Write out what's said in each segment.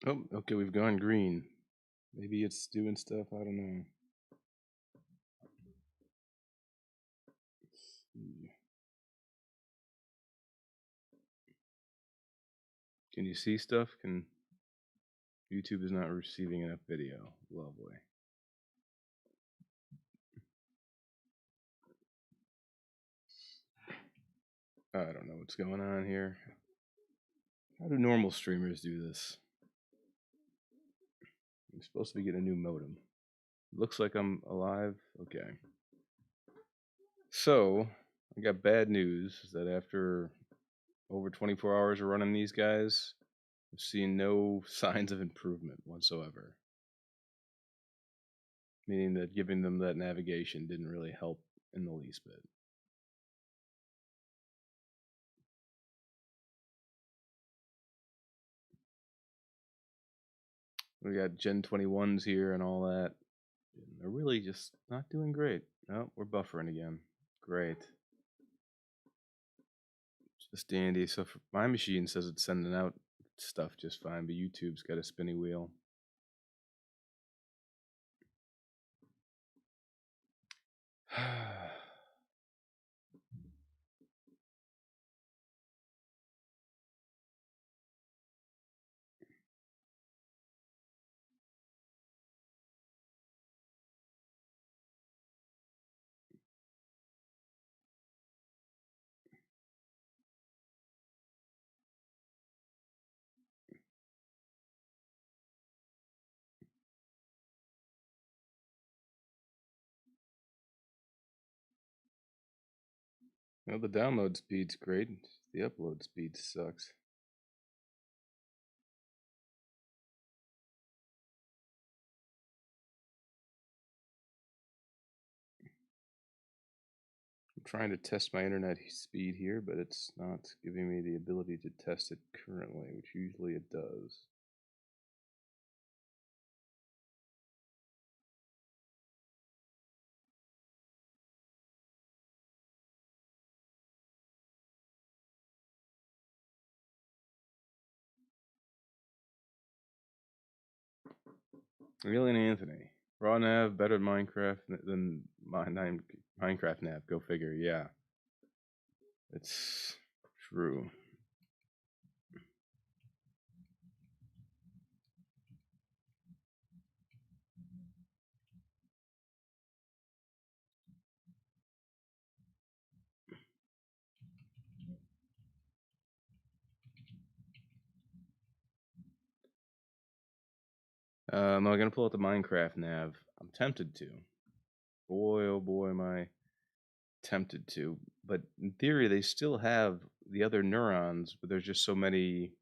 Oh, okay, we've gone green. Maybe it's doing stuff. I don't know. Let's see. Can you see stuff? Can YouTube is not receiving enough video? Lovely. I don't know what's going on here. How do normal streamers do this? I'm supposed to be getting a new modem. Looks like I'm alive. Okay. So, I got bad news that after over 24 hours of running these guys, I've seen no signs of improvement whatsoever. Meaning that giving them that navigation didn't really help in the least bit. We got Gen 21s here and all that. And they're really just not doing great. Oh, we're buffering again. Great. Just dandy. So my machine says it's sending out stuff just fine, but YouTube's got a spinny wheel. Well, the download speed's great. The upload speed sucks. I'm trying to test my internet speed here, but it's not giving me the ability to test it currently, which usually it does. Alien Anthony. Raw nav better Minecraft than Minecraft nav. Go figure. Yeah, it's true. Am I gonna pull out the Minecraft nav? I'm tempted to. Boy, oh boy, am I tempted to. But in theory, they still have the other neurons, but there's just so many.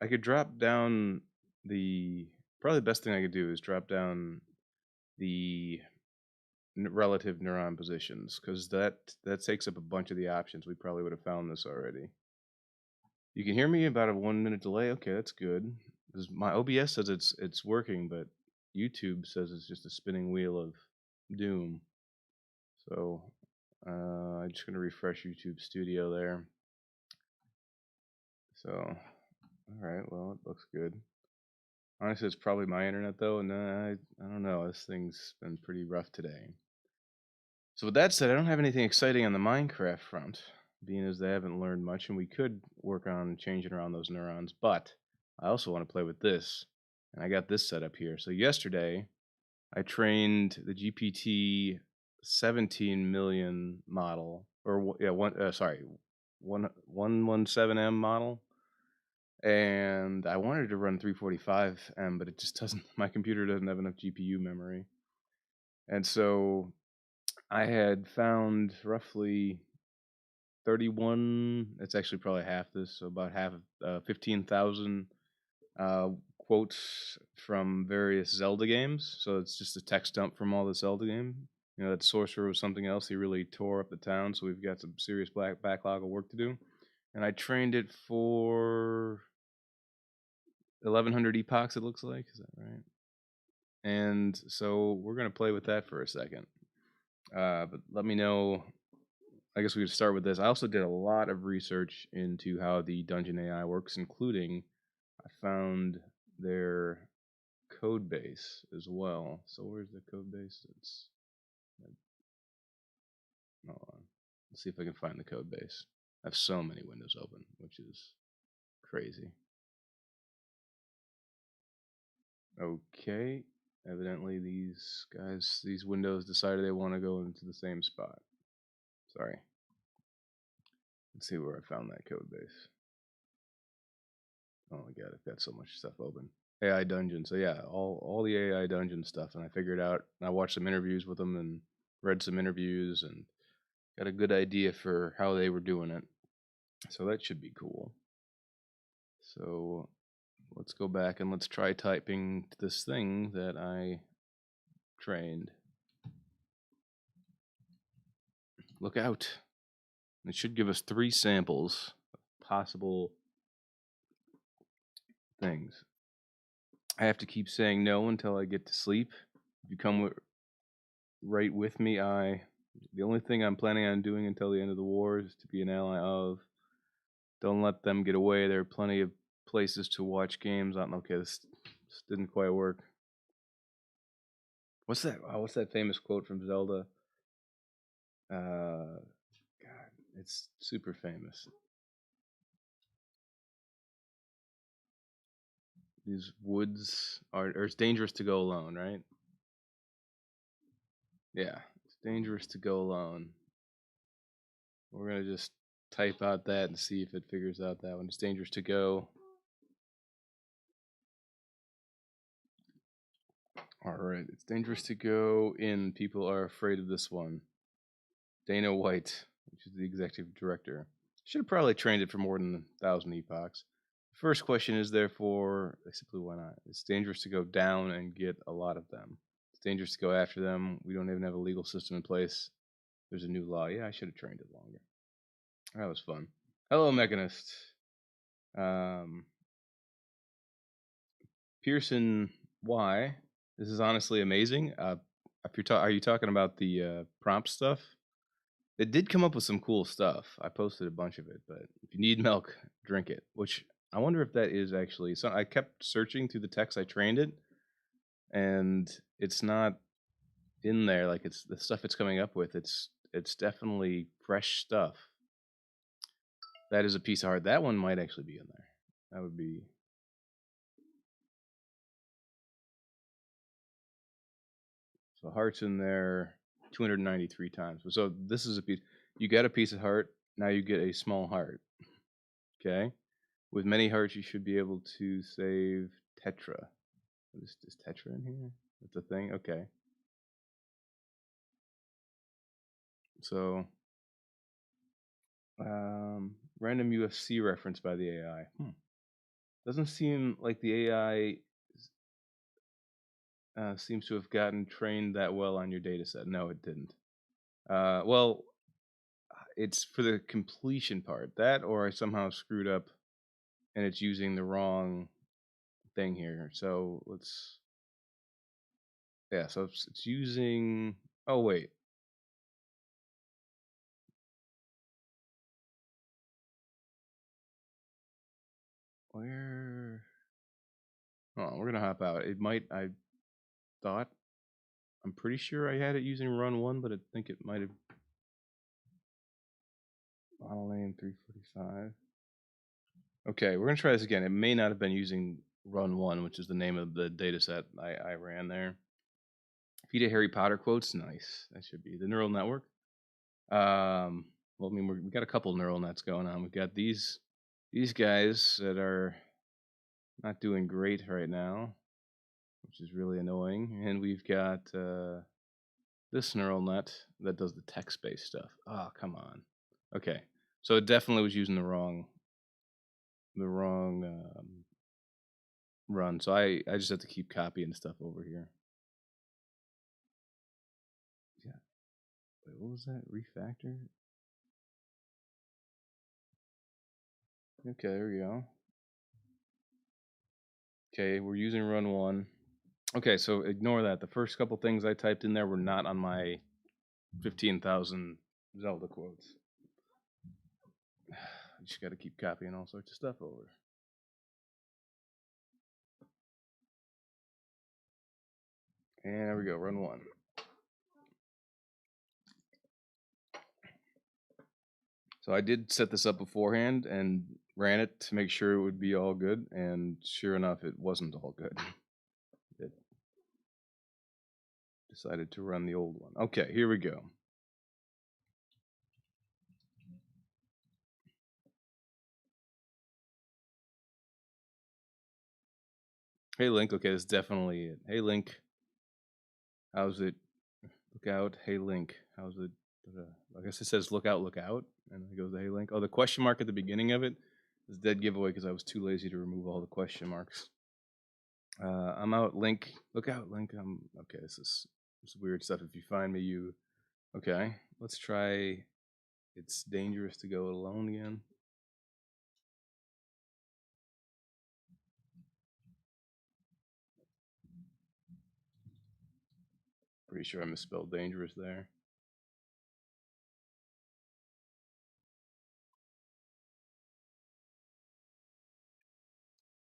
I could drop down the. Probably the best thing I could do is drop down the relative neuron positions, because that takes up a bunch of the options. We probably would have found this already. You can hear me about a 1 minute delay. Okay, that's good. Because my OBS says it's working, but YouTube says it's just a spinning wheel of doom. So I'm just gonna refresh YouTube Studio there. So, all right, well, it looks good. Honestly, it's probably my internet though, and I don't know. This thing's been pretty rough today. So with that said, I don't have anything exciting on the Minecraft front, being as they haven't learned much, and we could work on changing around those neurons. But I also want to play with this, and I got this set up here. So yesterday, I trained the GPT 17 million model, or yeah, one 117M model, and I wanted to run 345M, but it just doesn't. My computer doesn't have enough GPU memory, and so I had found roughly 31. It's actually probably half this, so about half of 15,000 uh, quotes from various Zelda games. So it's just a text dump from all the Zelda game. You know, that sorcerer was something else. He really tore up the town, so we've got some serious backlog of work to do. And I trained it for 1100 epochs, it looks like. Is that right? And so we're going to play with that for a second. But let me know. I guess we could start with this. I also did a lot of research into how the dungeon AI works, including I found their code base as well. So where's the code base? It's hold on. Let's see if I can find the code base. I have so many windows open, which is crazy. Okay. Evidently these windows decided they want to go into the same spot. Sorry. Let's see where I found that code base. Oh my god, I've got so much stuff open. AI Dungeon. So yeah, all the AI Dungeon stuff, and I figured out. I watched some interviews with them and read some interviews and got a good idea for how they were doing it. So that should be cool. So let's go back and let's try typing this thing that I trained. Look out. It should give us 3 samples of possible things. I have to keep saying no until I get to sleep. If you come right with me, the only thing I'm planning on doing until the end of the war is to be an ally of. Don't let them get away. There are plenty of places to watch games on. Okay, this didn't quite work. What's that? What's that famous quote from Zelda? God, it's super famous. These woods are, or it's dangerous to go alone, right? Yeah, it's dangerous to go alone. We're gonna just type out that and see if it figures out that one. It's dangerous to go. All right, it's dangerous to go in. People are afraid of this one. Dana White, which is the executive director. Should have probably trained it for more than 1,000 epochs. The first question is therefore simply why not? It's dangerous to go down and get a lot of them. It's dangerous to go after them. We don't even have a legal system in place. There's a new law. Yeah, I should have trained it longer. That was fun. Hello, Mechanist. Pearson Y. This is honestly amazing. If are you talking about the prompt stuff? It did come up with some cool stuff. I posted a bunch of it, but if you need milk, drink it. Which I wonder if that is actually so. I kept searching through the text I trained it, and it's not in there. Like it's the stuff it's coming up with. It's definitely fresh stuff. That is a piece of art. That one might actually be in there. That would be. So hearts in there 293 times. So this is a piece. You get a piece of heart. Now you get a small heart. Okay. With many hearts, you should be able to save Tetra. Is Tetra in here? That's a thing? Okay. So, random UFC reference by the AI. Doesn't seem like the AI seems to have gotten trained that well on your data set. No, it didn't. Well, it's for the completion part. That or I somehow screwed up and it's using the wrong thing here. So let's, yeah, so it's using, oh, wait. Where? Oh, we're gonna hop out. It might. I thought. I'm pretty sure I had it using run one, but I think it might have. Model name 345. Okay, we're gonna try this again. It may not have been using run one, which is the name of the data set I ran there. Feed a Harry Potter quotes. Nice. That should be the neural network. Well, I mean, we got a couple neural nets going on. We've got these guys that are not doing great right now, which is really annoying. And we've got this neural net that does the text-based stuff. Oh, come on. Okay, so it definitely was using the wrong run. So I just have to keep copying stuff over here. Yeah. Wait, what was that? Refactor? Okay, there we go. Okay, we're using run one. Okay, so ignore that. The first couple things I typed in there were not on my 15,000 Zelda quotes. I just got to keep copying all sorts of stuff over. And there we go, run one. So I did set this up beforehand and ran it to make sure it would be all good, and sure enough, it wasn't all good. It decided to run the old one. Okay, here we go. Hey Link, okay, that's definitely it. Hey Link, how's it? Look out, hey Link, how's it? I guess it says look out, and then it goes to hey Link. Oh, the question mark at the beginning of it is dead giveaway because I was too lazy to remove all the question marks. I'm out, Link. Look out, Link. I'm okay. This is weird stuff. If you find me, you okay? Let's try. It's dangerous to go alone again. Pretty sure I misspelled dangerous there.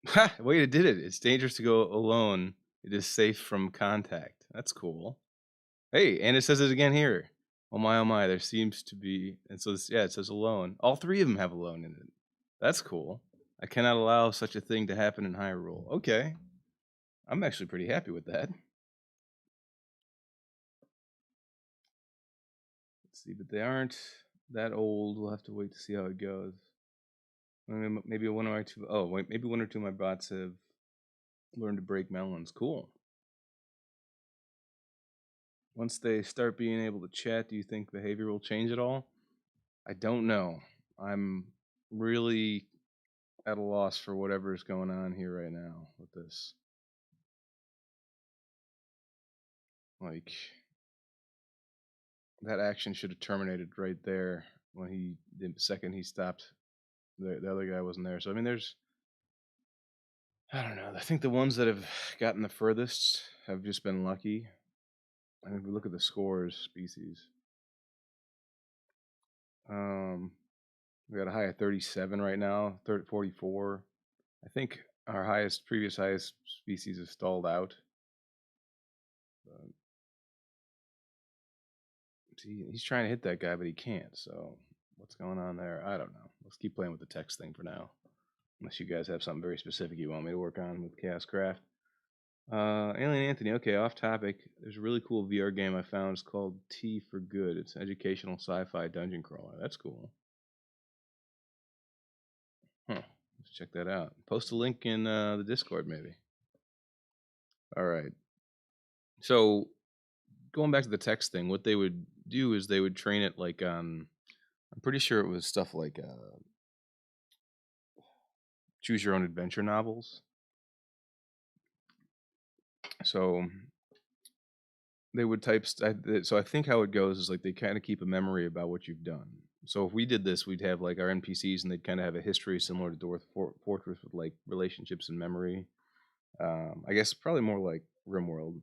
Ha! Wait, it did it. It's dangerous to go alone. It is safe from contact. That's cool. Hey, and it says it again here. Oh my, there seems to be, and so this, yeah, it says alone. All three of them have alone in it. That's cool. I cannot allow such a thing to happen in Hyrule. Okay. I'm actually pretty happy with that. Let's see, but they aren't that old. We'll have to wait to see how it goes. Maybe one or two. Oh, wait, maybe one or two of my bots have learned to break melons. Cool. Once they start being able to chat, do you think behavior will change at all? I don't know. I'm really at a loss for whatever is going on here right now with this. Like, that action should have terminated right there when the second he stopped. The other guy wasn't there. So, I mean, I don't know. I think the ones that have gotten the furthest have just been lucky. I mean, if we look at the scores, species. We got a high of 37 right now, 44. I think our previous highest species is stalled out. See, he's trying to hit that guy, but he can't. So what's going on there? I don't know. Let's keep playing with the text thing for now. Unless you guys have something very specific you want me to work on with ChaosCraft. Alien Anthony, okay, off topic. There's a really cool VR game I found. It's called T for Good. It's an educational sci-fi dungeon crawler. That's cool. Huh. Let's check that out. Post a link in the Discord, maybe. All right. So going back to the text thing, what they would do is they would train it like on. I'm pretty sure it was stuff like choose your own adventure novels. So they would type. So I think how it goes is like they kind of keep a memory about what you've done. So if we did this, we'd have like our NPCs, and they'd kind of have a history similar to Dwarf Fortress with like relationships and memory. I guess probably more like RimWorld.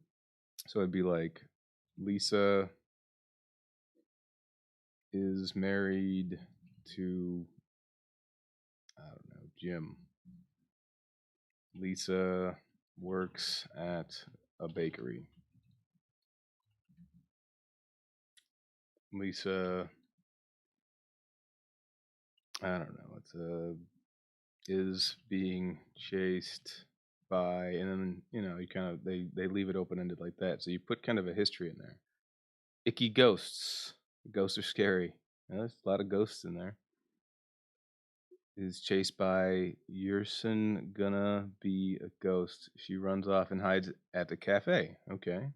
So it'd be like Lisa is married to, I don't know, Jim. Lisa works at a bakery. Lisa, I don't know. Is being chased by, and then you kind of they leave it open ended like that. So you put kind of a history in there. Icky ghosts. Ghosts are scary. There's a lot of ghosts in there. Is chased by Yerson gonna be a ghost. She runs off and hides at the cafe. Okay.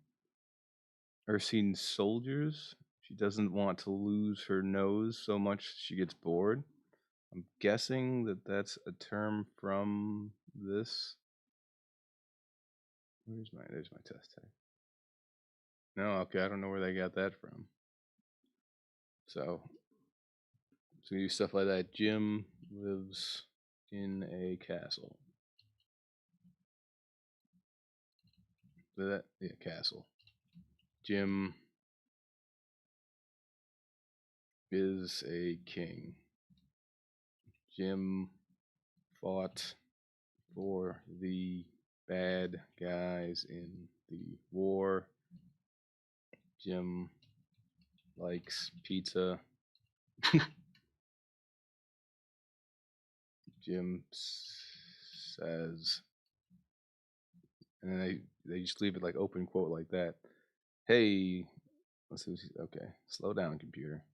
Ursine soldiers. She doesn't want to lose her nose so much she gets bored. I'm guessing that that's a term from this. There's my test tag. No, okay, I don't know where they got that from. So you do stuff like that. Jim lives in a castle. Castle. Jim is a king. Jim fought for the bad guys in the war. Jim likes pizza. Jim says, and then they just leave it like open quote like that. Hey, let's see. Okay, slow down, computer.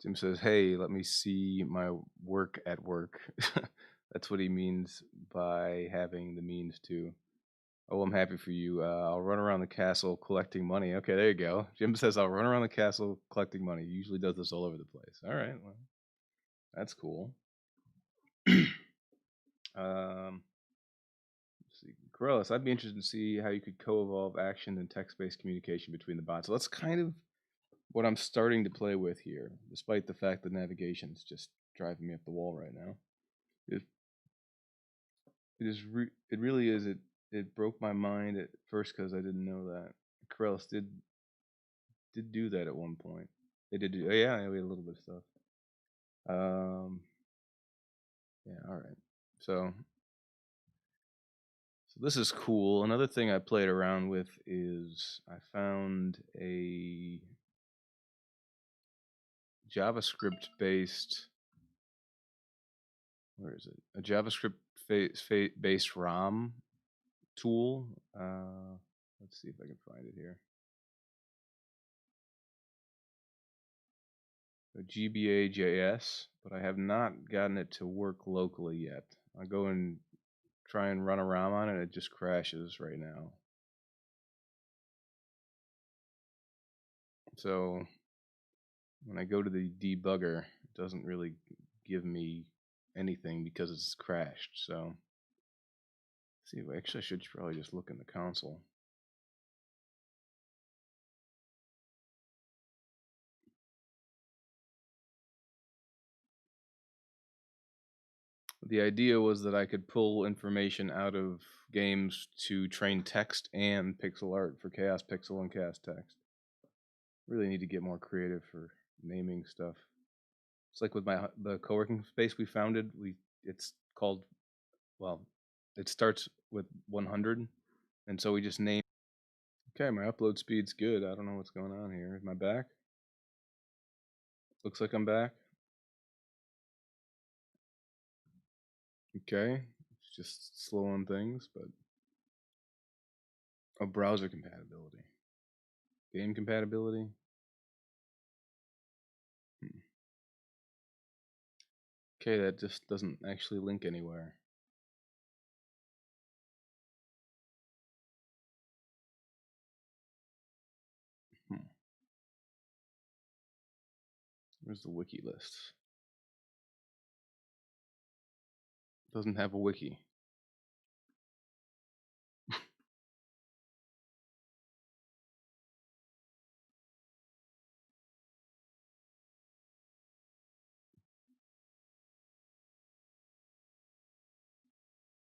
Jim says, "Hey, let me see my work at work." That's what he means by having the means to. Oh, I'm happy for you. I'll run around the castle collecting money. Okay, there you go. Jim says, "I'll run around the castle collecting money." He usually does this all over the place. All right, well, that's cool. Let's see, Corellis, I'd be interested to see how you could co-evolve action and text-based communication between the bots. So that's kind of what I'm starting to play with here, despite the fact that navigation's just driving me up the wall right now. It it really is. It broke my mind at first because I didn't know that Corellis did do that at one point. They did do. Oh, yeah, we had a little bit of stuff. Yeah, all right. So this is cool. Another thing I played around with is I found a JavaScript based. Where is it? A JavaScript based ROM tool. Let's see if I can find it here. A GBA.js, but I have not gotten it to work locally yet. I go and try and run a ROM on it, it just crashes right now. So when I go to the debugger, it doesn't really give me anything because it's crashed. So see, actually, I should probably just look in the console. The idea was that I could pull information out of games to train text and pixel art for Chaos Pixel and Chaos Text. Really need to get more creative for naming stuff. It's like with the co-working space we founded. It's called, well, it starts with 100, and so we just name. Okay, my upload speed's good. I don't know what's going on here. Am I back? Looks like I'm back. Okay, it's just slow on things, but browser compatibility, game compatibility. Hmm. Okay, that just doesn't actually link anywhere. Hmm. Where's the wiki list? Doesn't have a wiki.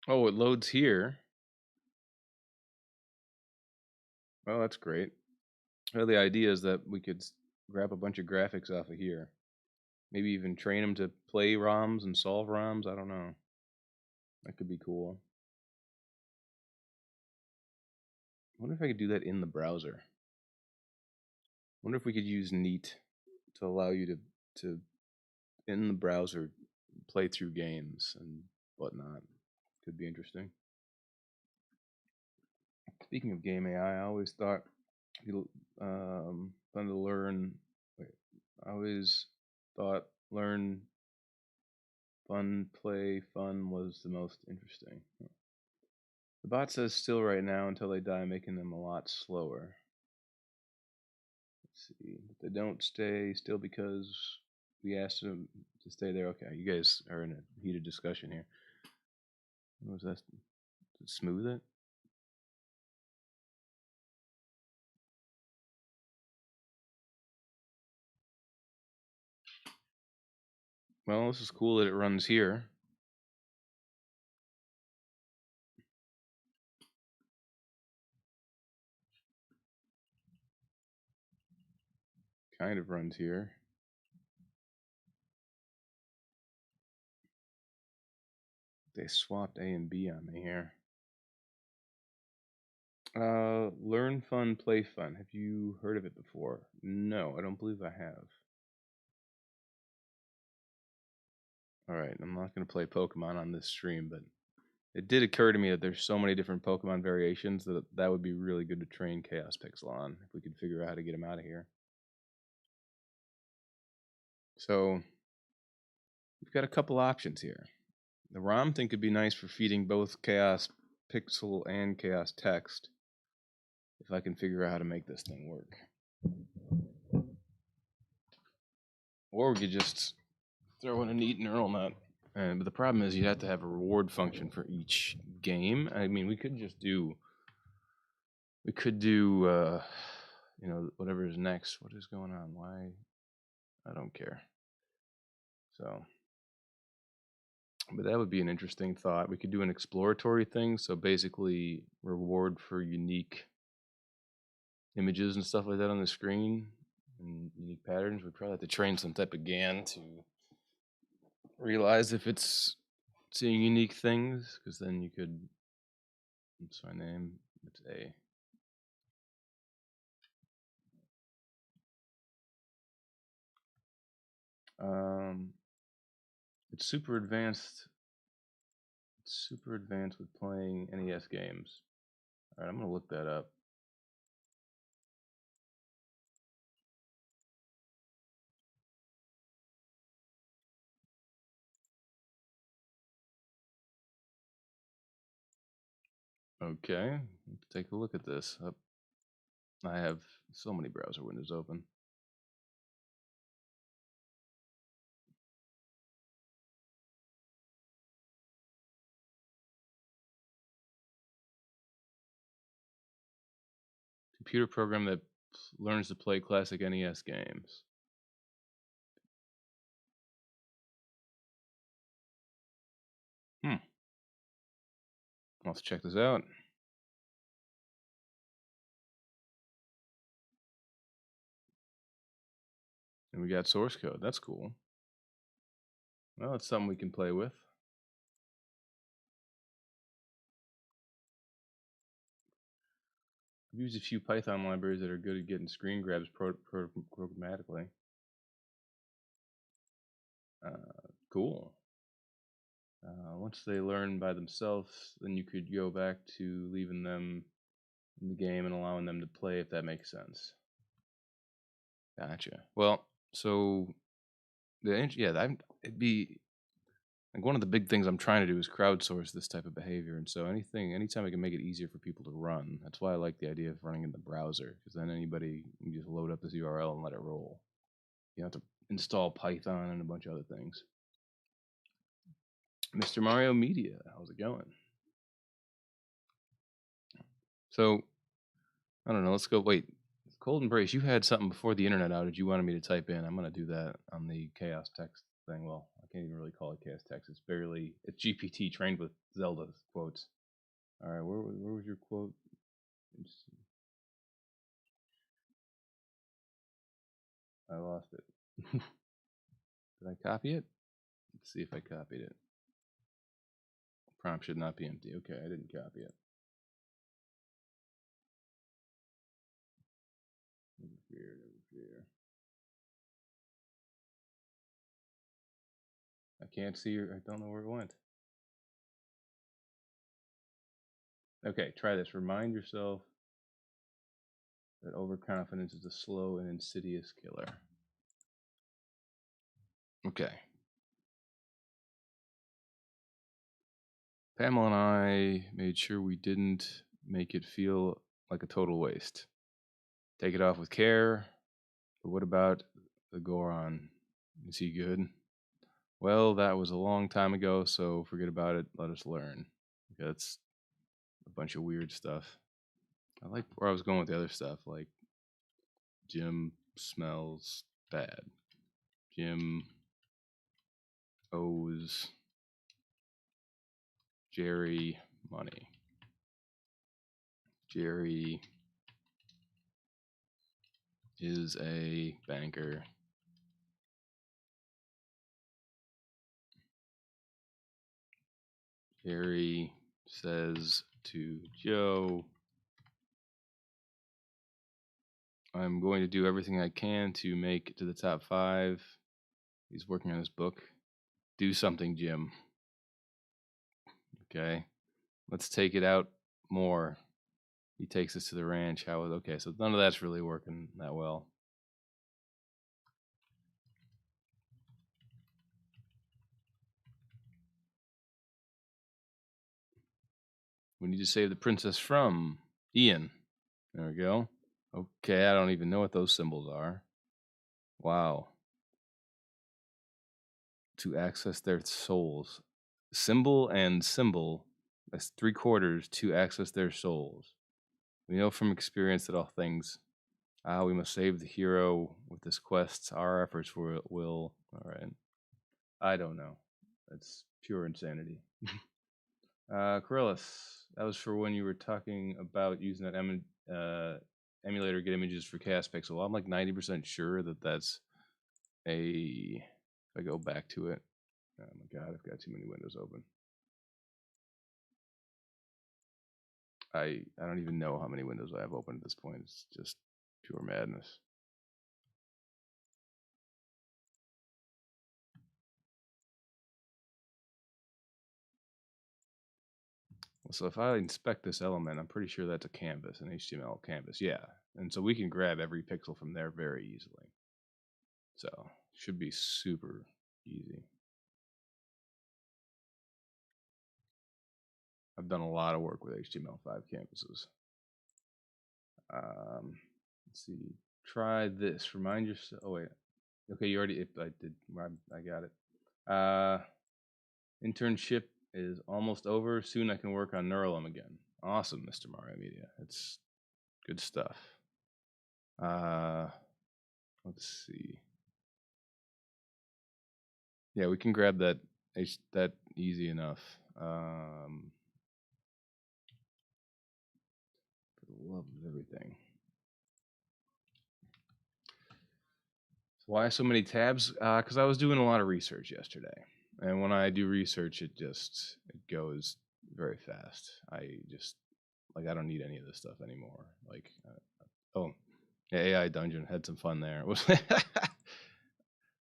Oh, it loads here. Oh, that's great. Well, the idea is that we could grab a bunch of graphics off of here. Maybe even train them to play ROMs and solve ROMs. I don't know. That could be cool. I wonder if I could do that in the browser. I wonder if we could use Neat to allow you to in the browser play through games and whatnot. Could be interesting. Speaking of game AI, I always thought fun to learn. Wait, I always thought learn, fun, play, fun was the most interesting. The bot says still right now until they die, making them a lot slower. Let's see, but they don't stay still because we asked them to stay there. Okay, you guys are in a heated discussion here. What was that? Smooth it? Well, this is cool that it runs here. Kind of runs here. They swapped A and B on me here. Learn fun, play fun. Have you heard of it before? No, I don't believe I have. All right, I'm not going to play Pokemon on this stream, but it did occur to me that there's so many different Pokemon variations that that would be really good to train Chaos Pixel on if we could figure out how to get him out of here. So we've got a couple options here. The ROM thing could be nice for feeding both Chaos Pixel and Chaos Text if I can figure out how to make this thing work. Or we could just throw in a neat neural net. But the problem is you'd have to have a reward function for each game. I mean, we could do, whatever is next. What is going on? Why? I don't care. So, but that would be an interesting thought. We could do an exploratory thing. So basically, reward for unique images and stuff like that on the screen and unique patterns. We'd probably have to train some type of GAN to realize if it's seeing unique things, because then you could. What's my name? It's A. It's super advanced. It's super advanced with playing NES games. All right, I'm gonna look that up. Okay, let's take a look at this. I have so many browser windows open. Computer program that learns to play classic NES games. I'll have to check this out. And we got source code. That's cool. Well, it's something we can play with. I've used a few Python libraries that are good at getting screen grabs programmatically. Cool. Once they learn by themselves, then you could go back to leaving them in the game and allowing them to play if that makes sense. Gotcha. Well, so it'd be like one of the big things I'm trying to do is crowdsource this type of behavior, and so anytime I can make it easier for people to run, that's why I like the idea of running in the browser, because then anybody can just load up this URL and let it roll. You have to install Python and a bunch of other things. Mr. Mario Media, how's it going? So, I don't know. Let's go. Wait, Cold Embrace, you had something before the internet outage you wanted me to type in. I'm going to do that on the Chaos Text thing. Well, I can't even really call it Chaos Text. It's GPT trained with Zelda quotes. All right, where was your quote? I lost it. Did I copy it? Let's see if I copied it. Prompt should not be empty. Okay, I didn't copy it. Never fear. I can't see I don't know where it went. Okay, try this. Remind yourself that overconfidence is a slow and insidious killer. Okay. Pamela and I made sure we didn't make it feel like a total waste. Take it off with care. But what about the Goron? Is he good? Well, that was a long time ago, so forget about it. Let us learn. That's a bunch of weird stuff. I like where I was going with the other stuff, like Jim smells bad. Jim owes Jerry money. Jerry is a banker. Jerry says to Joe, I'm going to do everything I can to make it to the top 5. He's working on his book. Do something, Jim. Okay. Let's take it out more. He takes us to the ranch. Okay, so none of that's really working that well. We need to save the princess from Ian. There we go. Okay, I don't even know what those symbols are. Wow. To access their souls. Symbol and symbol. That's 3/4 to access their souls. We know from experience that all things. We must save the hero with this quest. Our efforts will. All right. I don't know. That's pure insanity. Corellis, that was for when you were talking about using that emulator to get images for Chaos Pixel. I'm like 90% sure that that's a. If I go back to it, oh my god, I've got too many windows open. I don't even know how many windows I have open at this point. It's just pure madness. So if I inspect this element, I'm pretty sure that's a canvas, an HTML canvas. Yeah. And so we can grab every pixel from there very easily. So should be super easy. I've done a lot of work with HTML5 canvases. Let's see. Try this. Remind yourself. Oh wait. Okay, you already. I did. I got it. Internship is almost over. Soon I can work on Neuralum again. Awesome, Mr. Mario Media. It's good stuff. Let's see. Yeah, we can grab that. That easy enough. For the love of everything. Why so many tabs? Because I was doing a lot of research yesterday, and when I do research, it goes very fast. I I don't need any of this stuff anymore. Oh, yeah, AI Dungeon had some fun there.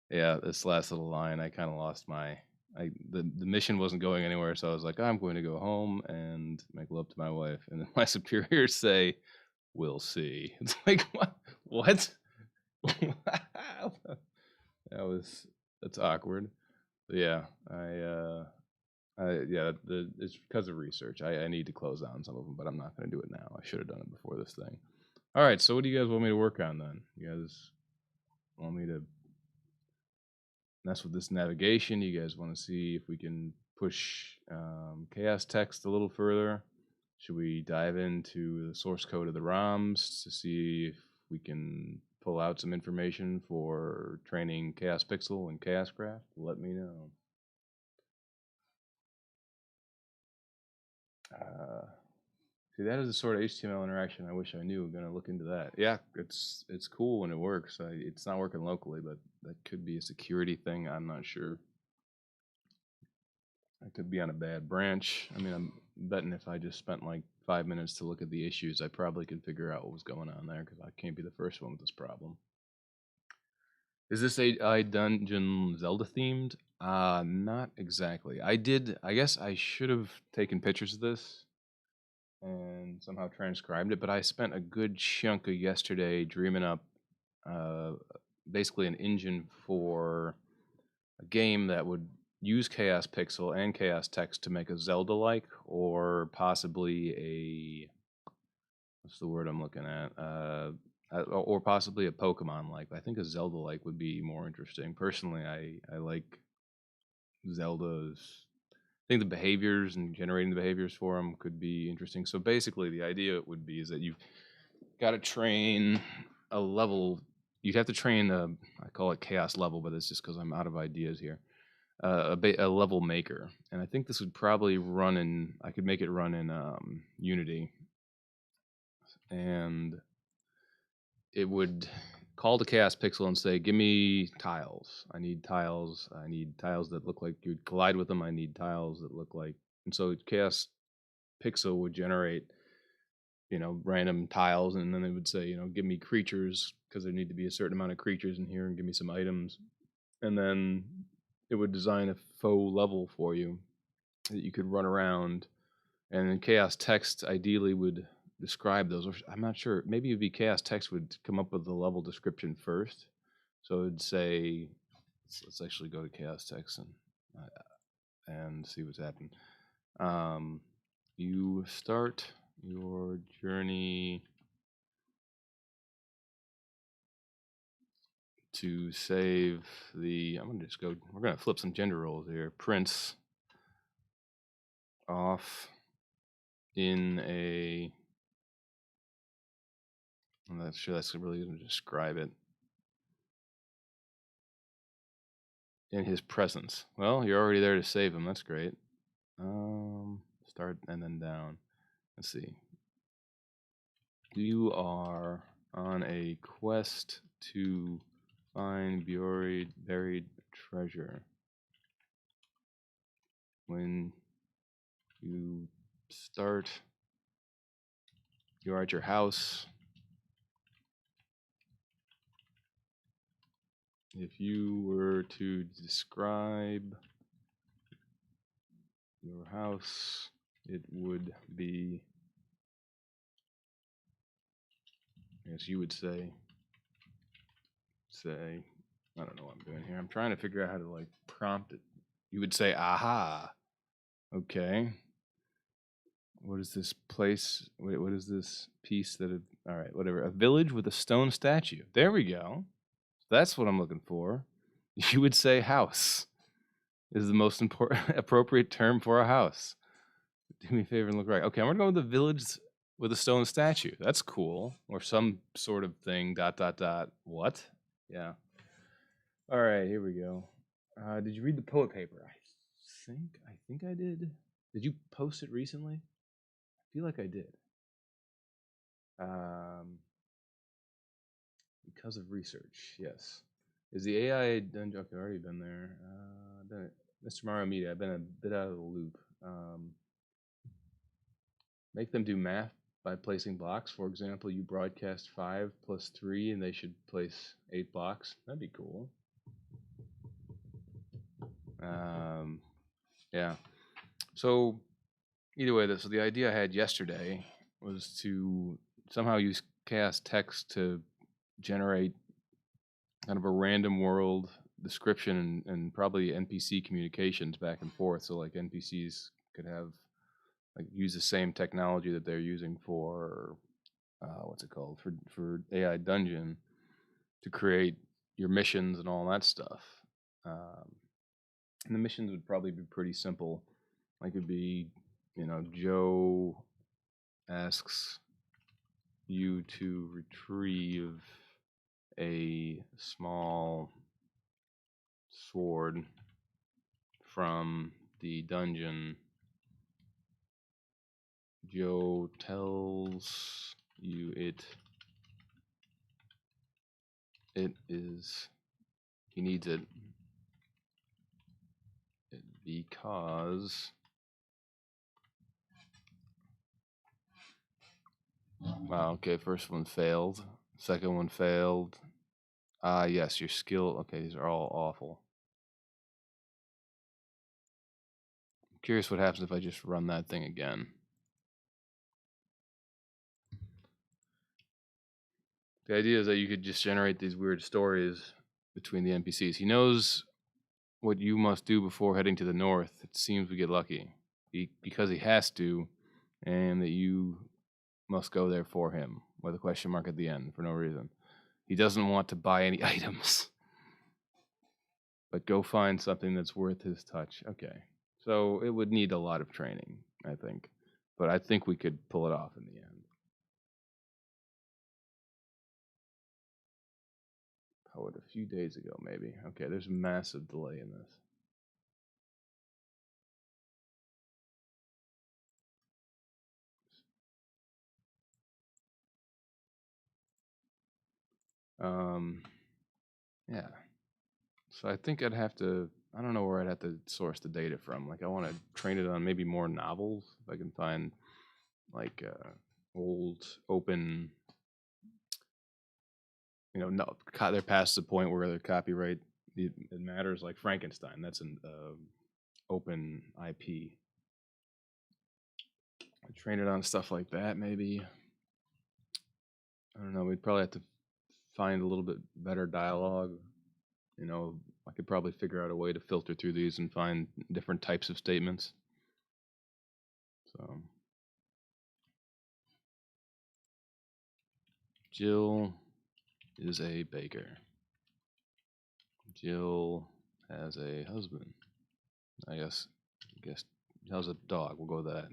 Yeah, this last little line, I kind of lost the mission wasn't going anywhere, so I was like, I'm going to go home and make love to my wife, and then my superiors say, "We'll see." It's like what? That's awkward. But yeah, it's because of research. I need to close down some of them, but I'm not going to do it now. I should have done it before this thing. All right, so what do you guys want me to work on then? You guys want me to mess with this navigation? You guys want to see if we can push chaos text a little further? Should we dive into the source code of the ROMs to see if we can pull out some information for training Chaos Pixel and ChaosCraft? Let me know. See, that is the sort of HTML interaction I wish I knew. I'm gonna look into that. Yeah, it's cool when it works. It's not working locally, but that could be a security thing. I'm not sure. I could be on a bad branch. I mean, I'm betting if I just spent like 5 minutes to look at the issues, I probably could figure out what was going on there because I can't be the first one with this problem. Is this AI dungeon Zelda themed? Not exactly. I guess I should have taken pictures of this and somehow transcribed it, but I spent a good chunk of yesterday dreaming up uh, basically an engine for a game that would use Chaos Pixel and Chaos Text to make a Zelda-like, or possibly a what's the word I'm looking at? Or possibly a Pokemon-like. I think a Zelda-like would be more interesting. Personally, I like Zelda's. I think the behaviors and generating the behaviors for them could be interesting. So basically, the idea would be is that you've got to train a level. You'd have to train I call it chaos level, but it's just because I'm out of ideas here. A level maker, and I think this would probably run in. I could make it run in Unity, and it would call the chaos pixel and say, "Give me tiles. I need tiles. I need tiles that look like you'd collide with them. I need tiles that look like." And so chaos pixel would generate random tiles, and then they would say, give me creatures because there need to be a certain amount of creatures in here, and give me some items, and then it would design a faux level for you that you could run around, and then chaos text ideally would describe those. Or I'm not sure. Maybe it'd be chaos text would come up with the level description first. So it'd say, let's actually go to chaos text and see what's happened. You start your journey to save the. I'm gonna just go. We're gonna flip some gender roles here. Prince off in a. I'm not sure that's really gonna describe it. In his presence. Well, you're already there to save him. That's great. Start and then down. Let's see. You are on a quest to find buried treasure. When you start, you're at your house. If you were to describe your house, it would be, I guess you would say, I don't know what I'm doing here. I'm trying to figure out how to prompt it. You would say, aha. Okay. What is this place? Wait, what is this piece all right, whatever. A village with a stone statue. There we go. That's what I'm looking for. You would say house is the most important appropriate term for a house. Do me a favor and look right. Okay, I'm gonna go with the village with a stone statue. That's cool. Or some sort of thing, ... What? Yeah. All right, here we go. Did you read the poet paper? I think I did. Did you post it recently? I feel like I did. Because of research, yes. Is the AI done? Okay, I've already been there. Done it. Mr. Mario Media, I've been a bit out of the loop. Make them do math by placing blocks. For example, you broadcast 5 plus 3, and they should place 8 blocks. That'd be cool. Yeah. So either way, so the idea I had yesterday was to somehow use chaos text to generate kind of a random world description and probably NPC communications back and forth. So NPCs could have use the same technology that they're using for what's it called for AI Dungeon to create your missions and all that stuff. And the missions would probably be pretty simple. It'd be, Joe asks you to retrieve a small sword from the dungeon. Joe tells you it is, he needs it because, wow, okay, first one failed, second one failed. Yes, your skill, okay, these are all awful. I'm curious what happens if I just run that thing again. The idea is that you could just generate these weird stories between the NPCs. He knows what you must do before heading to the north. It seems we get lucky. Because he has to, and that you must go there for him, with a question mark at the end for no reason. He doesn't want to buy any items, but go find something that's worth his touch. Okay. So it would need a lot of training, I think. But I think we could pull it off in the end. Poet a few days ago, maybe. Okay, there's a massive delay in this. Yeah. So I think I'd have to, I don't know where I'd have to source the data from. I want to train it on maybe more novels. If I can find, old open, no, they're past the point where the copyright it matters. Like Frankenstein, that's an open IP. Train it on stuff like that, maybe. I don't know. We'd probably have to find a little bit better dialogue. I could probably figure out a way to filter through these and find different types of statements. So, Jill is a baker. Jill has a husband. I guess how's a dog? We'll go with that.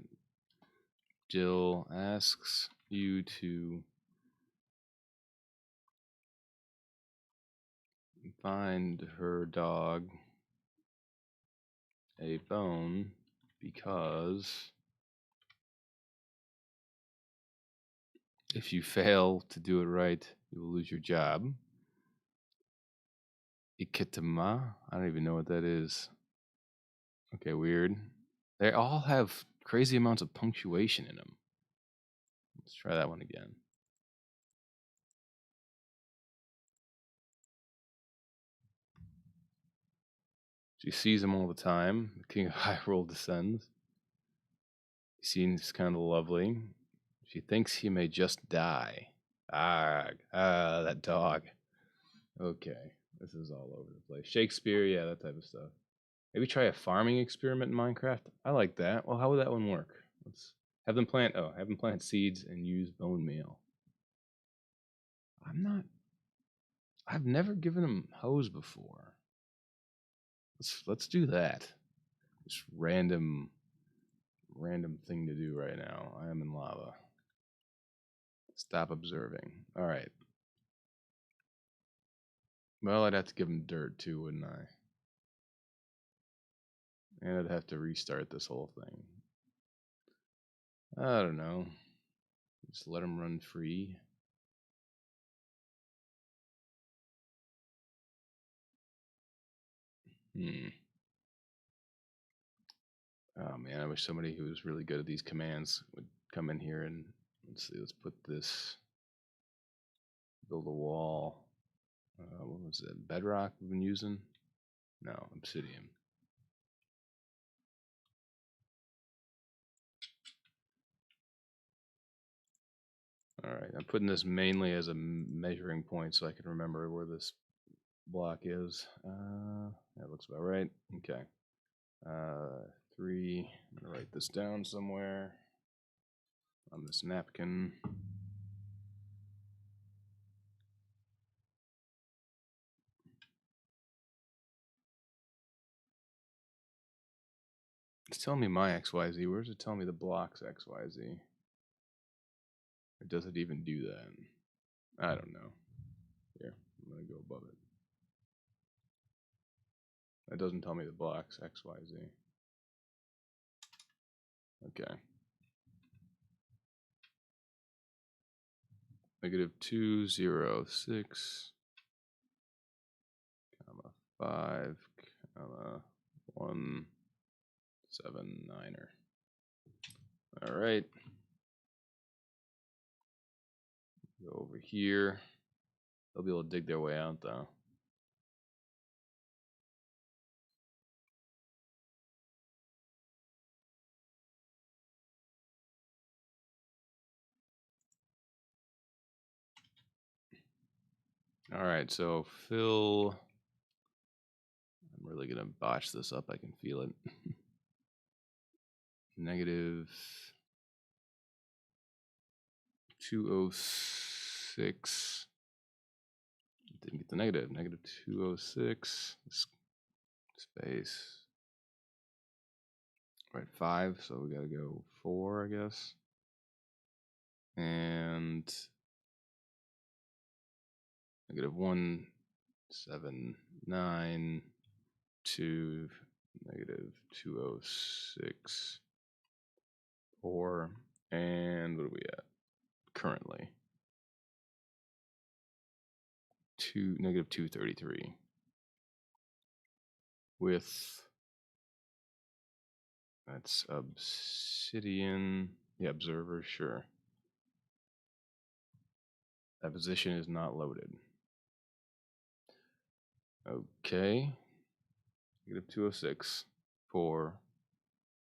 Jill asks you to find her dog a bone because if you fail to do it right, you will lose your job. Ikitama? I don't even know what that is. Okay, weird. They all have crazy amounts of punctuation in them. Let's try that one again. She sees him all the time. The King of Hyrule descends. He seems kind of lovely. She thinks he may just die. That dog. Okay, this is all over the place. Shakespeare, yeah, that type of stuff. Maybe try a farming experiment in Minecraft. I like that. Well, how would that one work? Let's have them plant seeds and use bone meal. I've never given them hose before. Let's do that. Just random thing to do right now. I am in lava. Stop observing. All right. Well, I'd have to give them dirt too, wouldn't I? And I'd have to restart this whole thing. I don't know. Just let them run free. Oh man, I wish somebody who was really good at these commands would come in here and let's see. Let's put this. Build a wall. What was it? Bedrock we've been using? No, obsidian. All right, I'm putting this mainly as a measuring point so I can remember where this block is. That looks about right. Okay. 3. I'm gonna write this down somewhere on this napkin. It's telling me my XYZ. Where's it telling me the block's XYZ? Or does it even do that? I don't know. Here, I'm gonna go above it. It doesn't tell me the block's XYZ. Okay. -206, comma 5, comma 179er. All right. Go over here. They'll be able to dig their way out though. All right, so fill. I'm really gonna botch this up. I can feel it. -206. Didn't get the negative. -206 space. Right, 5. So we gotta go 4, I guess. And -179 to -206 4. And what are we at currently? -233 with that's obsidian. Yeah, observer, sure. That position is not loaded. Okay. Negative 206 for,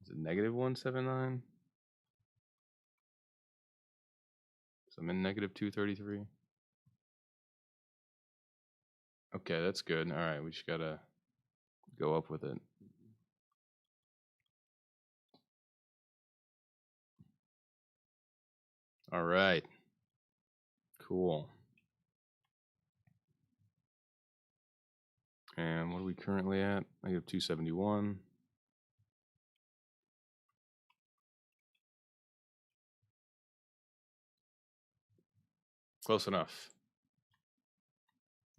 is it negative 179? So I'm in negative 233. Okay, that's good. All right, we just gotta go up with it. All right. Cool. And what are we currently at? Negative 271. Close enough.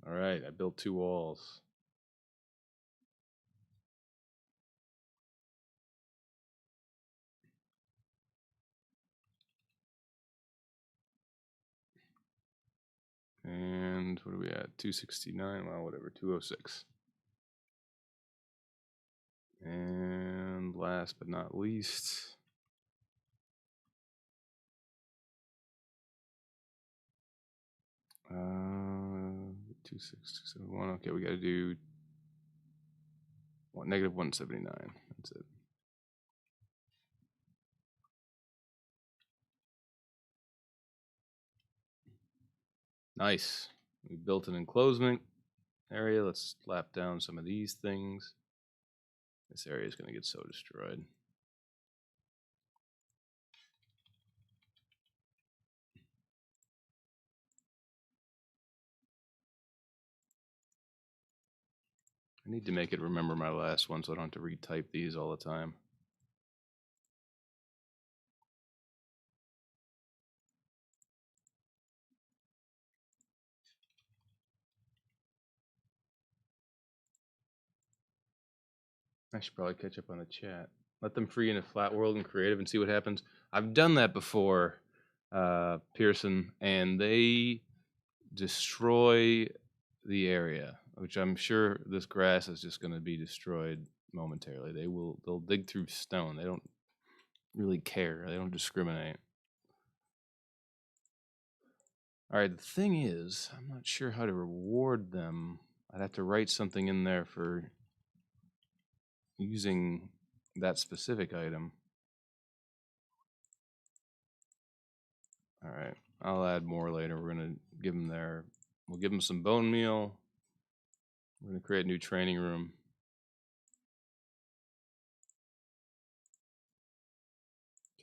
All right, I built 2 walls. And what are we at? 269. Well, whatever. 206. And last but not least, uh, 26271. Okay, we got to do negative 179. That's it. Nice. We built an enclosement area. Let's slap down some of these things. This area is going to get so destroyed. I need to make it remember my last one so I don't have to retype these all the time. I should probably catch up on the chat. Let them free in a flat world and creative and see what happens. I've done that before, Pearson, and they destroy the area, which I'm sure this grass is just going to be destroyed momentarily. They'll dig through stone. They don't really care. They don't discriminate. All right, the thing is, I'm not sure how to reward them. I'd have to write something in there for using that specific item. All right, I'll add more later. We're gonna give them we'll give them some bone meal. We're gonna create a new training room.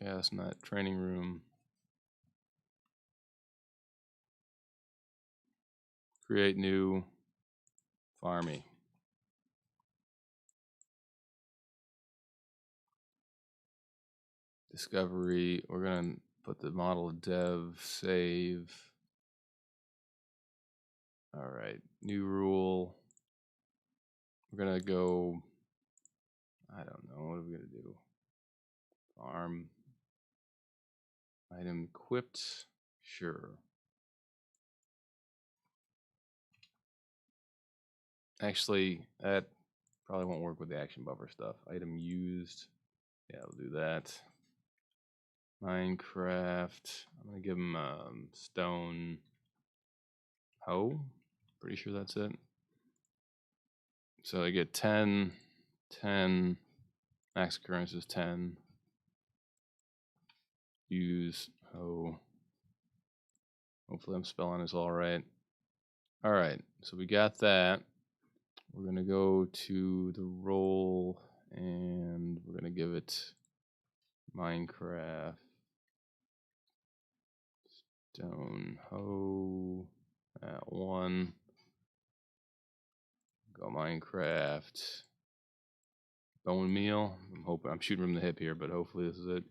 Chaos Nut training room. Create new farmy. Discovery. We're gonna put the model dev save. All right, new rule. We're gonna go. I don't know. What are we gonna do? Farm. Item equipped. Sure. Actually, that probably won't work with the action buffer stuff. Item used. Yeah, we'll do that. Minecraft. I'm gonna give them stone hoe. Pretty sure that's it. So they get 10, 10. Max occurrence is 10. Use hoe. Hopefully I'm spelling this all right. All right, so we got that. We're gonna go to the role and we're gonna give it Minecraft stone hoe at 1. Go Minecraft bone meal. I'm shooting from the hip here, but hopefully this is it.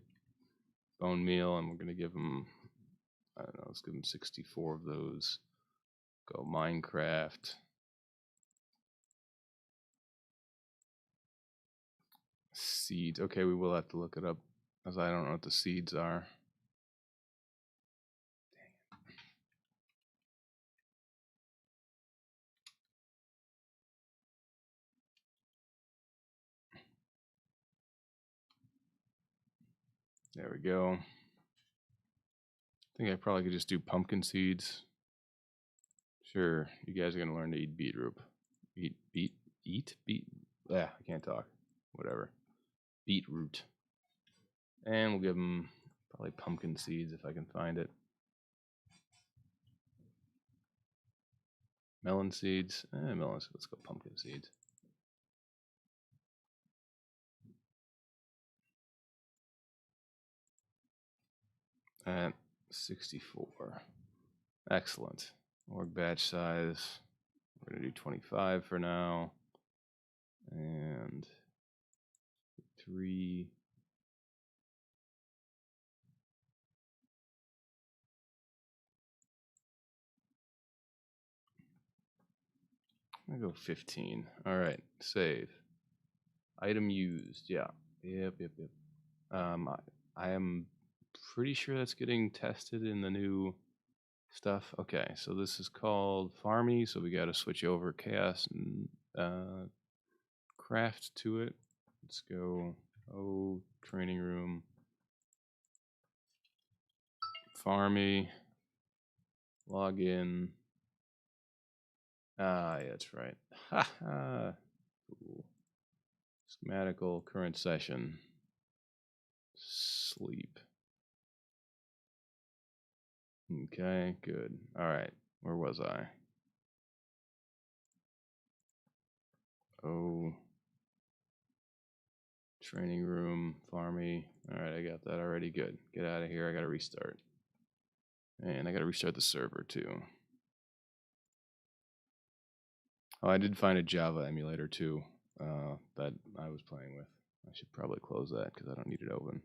Bone meal, and we're gonna give them, I don't know, let's give them 64 of those. Go Minecraft seeds. Okay, we will have to look it up as I don't know what the seeds are. There we go. I think I probably could just do pumpkin seeds. Sure, you guys are gonna learn to eat beetroot. Eat beet. Yeah, I can't talk. Whatever. Beetroot, and we'll give them probably pumpkin seeds if I can find it. Melon seeds. Melons. Let's go pumpkin seeds. At 64. Excellent. Org batch size. We're gonna do 25 for now. And 3. I'm gonna go 15. All right, save. Item used. Yeah. Yep. I am pretty sure that's getting tested in the new stuff. Okay, so this is called Farmy, so we got to switch over Chaos and Craft to it. Let's go. Oh, training room. Farmy. Log in. Ah, yeah, that's right. Ha ha. Cool. Schematical current session. Sleep. Okay, good. All right. Where was I? Oh, training room, Farmy. All right, I got that already. Good. Get out of here. I got to restart. And I got to restart the server too. Oh, I did find a Java emulator too that I was playing with. I should probably close that because I don't need it open.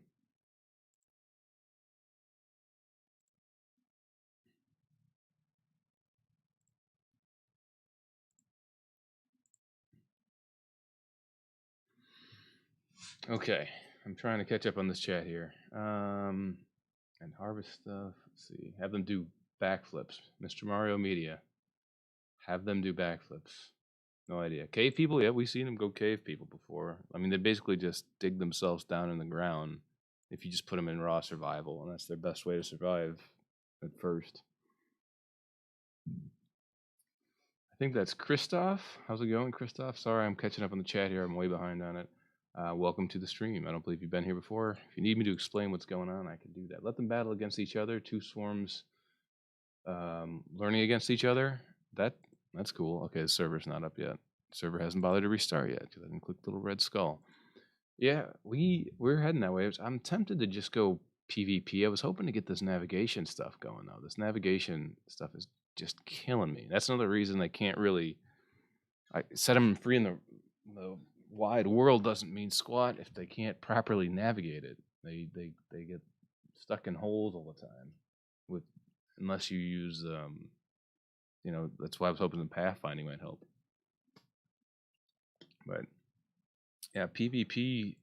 Okay, I'm trying to catch up on this chat here. And harvest stuff. Let's see. Have them do backflips. Mr. Mario Media. Have them do backflips. No idea. Cave people? Yeah, we've seen them go cave people before. I mean, they basically just dig themselves down in the ground if you just put them in raw survival, and that's their best way to survive at first. I think that's Christoph. How's it going, Christoph? Sorry, I'm catching up on the chat here. I'm way behind on it. Welcome to the stream. I don't believe you've been here before. If you need me to explain what's going on, I can do that. Let them battle against each other. Two swarms learning against each other. That's cool. Okay, the server's not up yet. The server hasn't bothered to restart yet because I didn't click the little red skull. Yeah, we're heading that way. I'm tempted to just go PvP. I was hoping to get this navigation stuff going though. This navigation stuff is just killing me. That's another reason I can't really. I set them free in the wide world doesn't mean squat if they can't properly navigate it. They get stuck in holes all the time with unless you use that's why I was hoping the pathfinding might help. But yeah, PvP.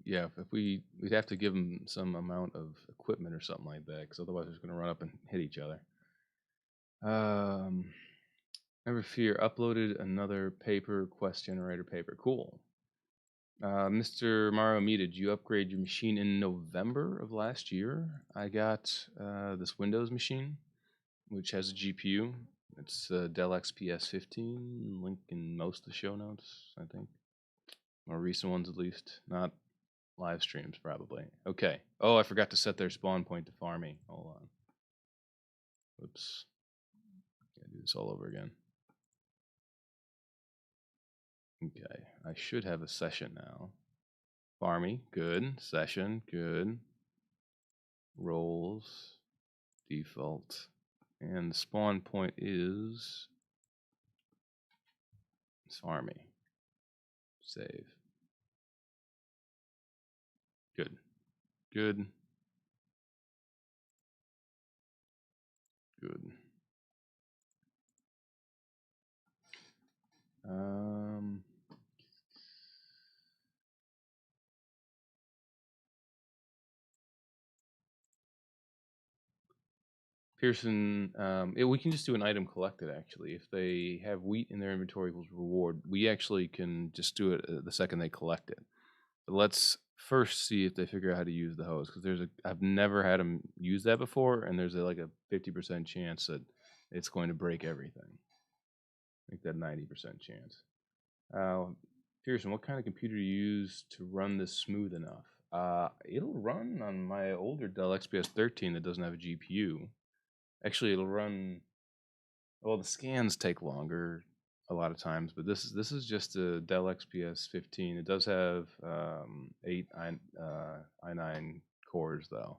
Yeah, if we'd have to give them some amount of equipment or something like that, because otherwise they're just going to run up and hit each other. Never fear. Uploaded another paper, quest generator paper. Cool. Mr. Maruomi, did you upgrade your machine in November of last year? I got this Windows machine, which has a GPU. It's Dell XPS 15. Link in most of the show notes, I think. More recent ones, at least. Not live streams, probably. Okay. Oh, I forgot to set their spawn point to farming. Hold on. Whoops. Gotta do this all over again. Okay. I should have a session now. Farmy, good. Session, good. Roles, default. And the spawn point is farmy. Save. Good. Good. Good. Pearson, we can just do an item collected actually. If they have wheat in their inventory equals reward, we actually can just do it the second they collect it. But let's first see if they figure out how to use the hose because I've never had them use that before, and there's like a 50% chance that it's going to break everything. Make that 90% chance. Pearson, what kind of computer do you use to run this smooth enough? It'll run on my older Dell XPS 13 that doesn't have a GPU. Actually, it'll run. Well, the scans take longer a lot of times, but this is just a Dell XPS 15. It does have 8 i9 cores though,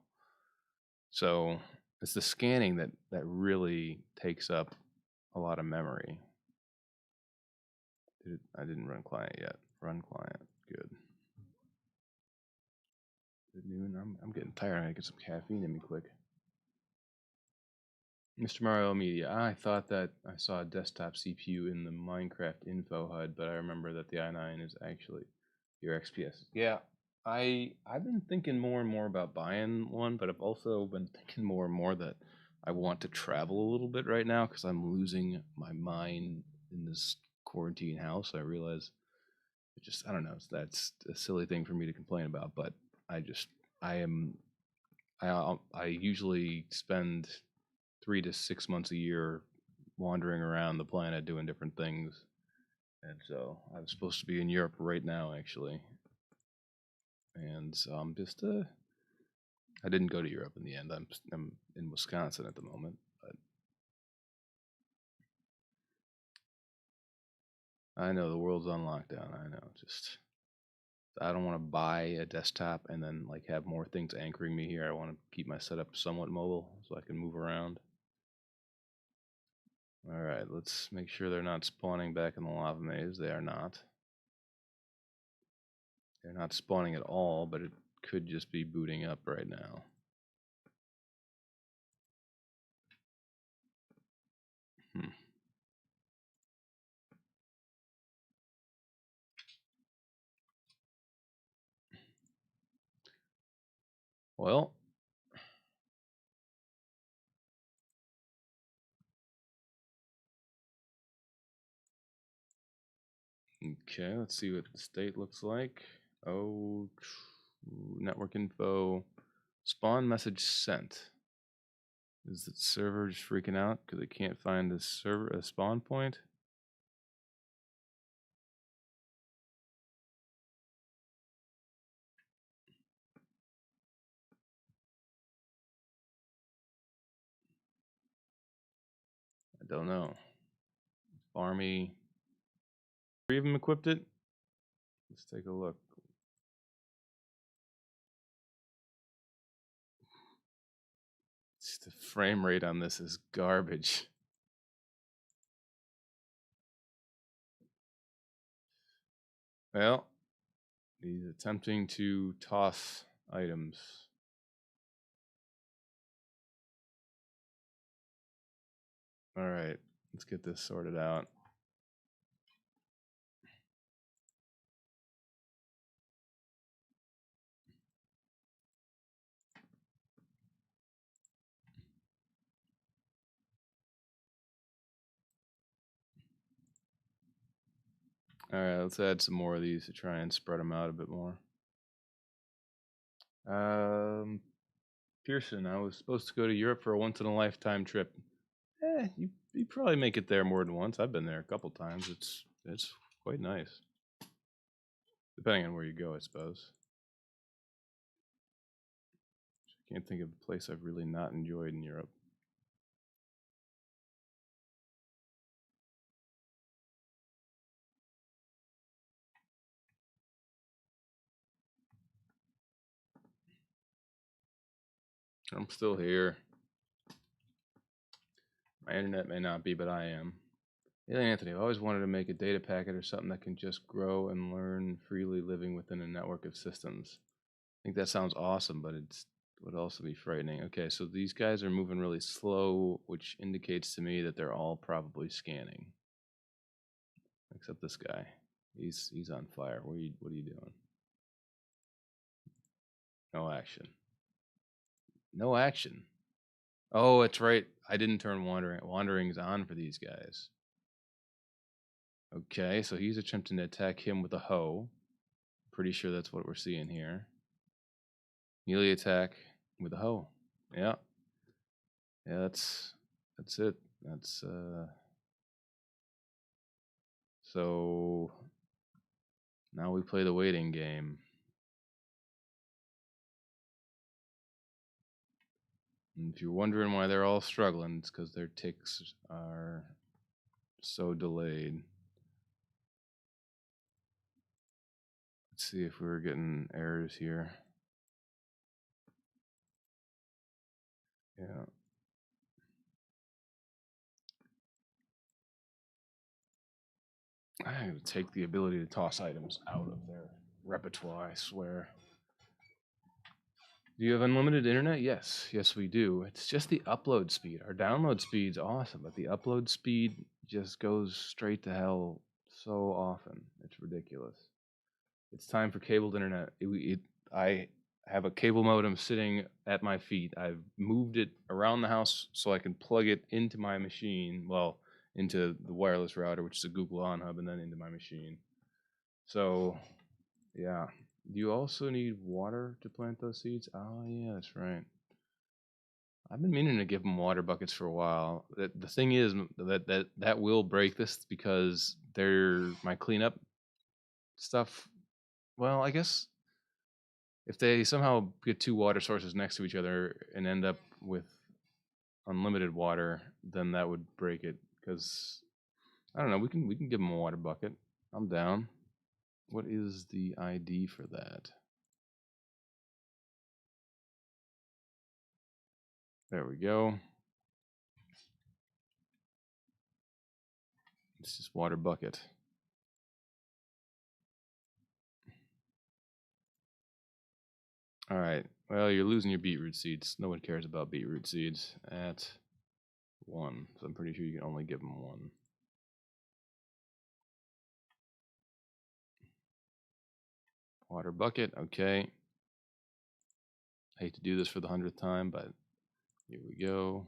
so it's the scanning that really takes up a lot of memory. I didn't run client yet. Run client. Good. Good noon. I'm getting tired. I gotta get some caffeine in me quick. Mr. Mario Media. I thought that I saw a desktop CPU in the Minecraft info HUD, but I remember that the i9 is actually your XPS. Yeah, I've been thinking more and more about buying one, but I've also been thinking more and more that I want to travel a little bit right now because I'm losing my mind in this quarantine house. I realize I don't know. That's a silly thing for me to complain about, but I just I am I usually spend 3 to 6 months a year wandering around the planet doing different things. And so I was supposed to be in Europe right now, actually. And so I didn't go to Europe in the end. I'm in Wisconsin at the moment. But I know the world's on lockdown. I know. I don't want to buy a desktop and then like have more things anchoring me here. I want to keep my setup somewhat mobile so I can move around. All right, let's make sure they're not spawning back in the lava maze. They are not. They're not spawning at all, but it could just be booting up right now. Well, okay, let's see what the state looks like. Oh, network info. Spawn message sent. Is the server just freaking out because it can't find a spawn point? I don't know. Army. Three of them equipped it? Let's take a look. The frame rate on this is garbage. Well, he's attempting to toss items. All right, let's get this sorted out. All right, let's add some more of these to try and spread them out a bit more. Pearson, I was supposed to go to Europe for a once-in-a-lifetime trip. You probably make it there more than once. I've been there a couple times. It's quite nice, depending on where you go, I suppose. I can't think of a place I've really not enjoyed in Europe. I'm still here. My internet may not be, but I am. Hey, Anthony, I've always wanted to make a data packet or something that can just grow and learn freely living within a network of systems. I think that sounds awesome, but it would also be frightening. Okay, so these guys are moving really slow, which indicates to me that they're all probably scanning. Except this guy. He's on fire. What are you doing? No action. No action. Oh, that's right. I didn't turn wandering. Wandering's on for these guys. Okay, so he's attempting to attack him with a hoe. Pretty sure that's what we're seeing here. Melee attack with a hoe. Yeah. Yeah, that's it. That's so now we play the waiting game. And if you're wondering why they're all struggling, it's because their ticks are so delayed. Let's see if we're getting errors here. Yeah. I would take the ability to toss items out of their repertoire, I swear. Do you have unlimited internet? Yes. Yes, we do. It's just the upload speed. Our download speed's awesome, but the upload speed just goes straight to hell so often. It's ridiculous. It's time for cabled internet. I have a cable modem sitting at my feet. I've moved it around the house so I can plug it into my machine. Well, into the wireless router, which is a Google On Hub, and then into my machine. So, yeah. Do you also need water to plant those seeds? Oh, yeah, that's right. I've been meaning to give them water buckets for a while. The thing is that will break this because they're my cleanup stuff. Well, I guess if they somehow get two water sources next to each other and end up with unlimited water, then that would break it. Because I don't know, we can give them a water bucket. I'm down. What is the ID for that? There we go. It's just water bucket. All right. Well, you're losing your beetroot seeds. No one cares about beetroot seeds at 1. So I'm pretty sure you can only give them 1. Water bucket. Okay. Hate to do this for the 100th time, but here we go.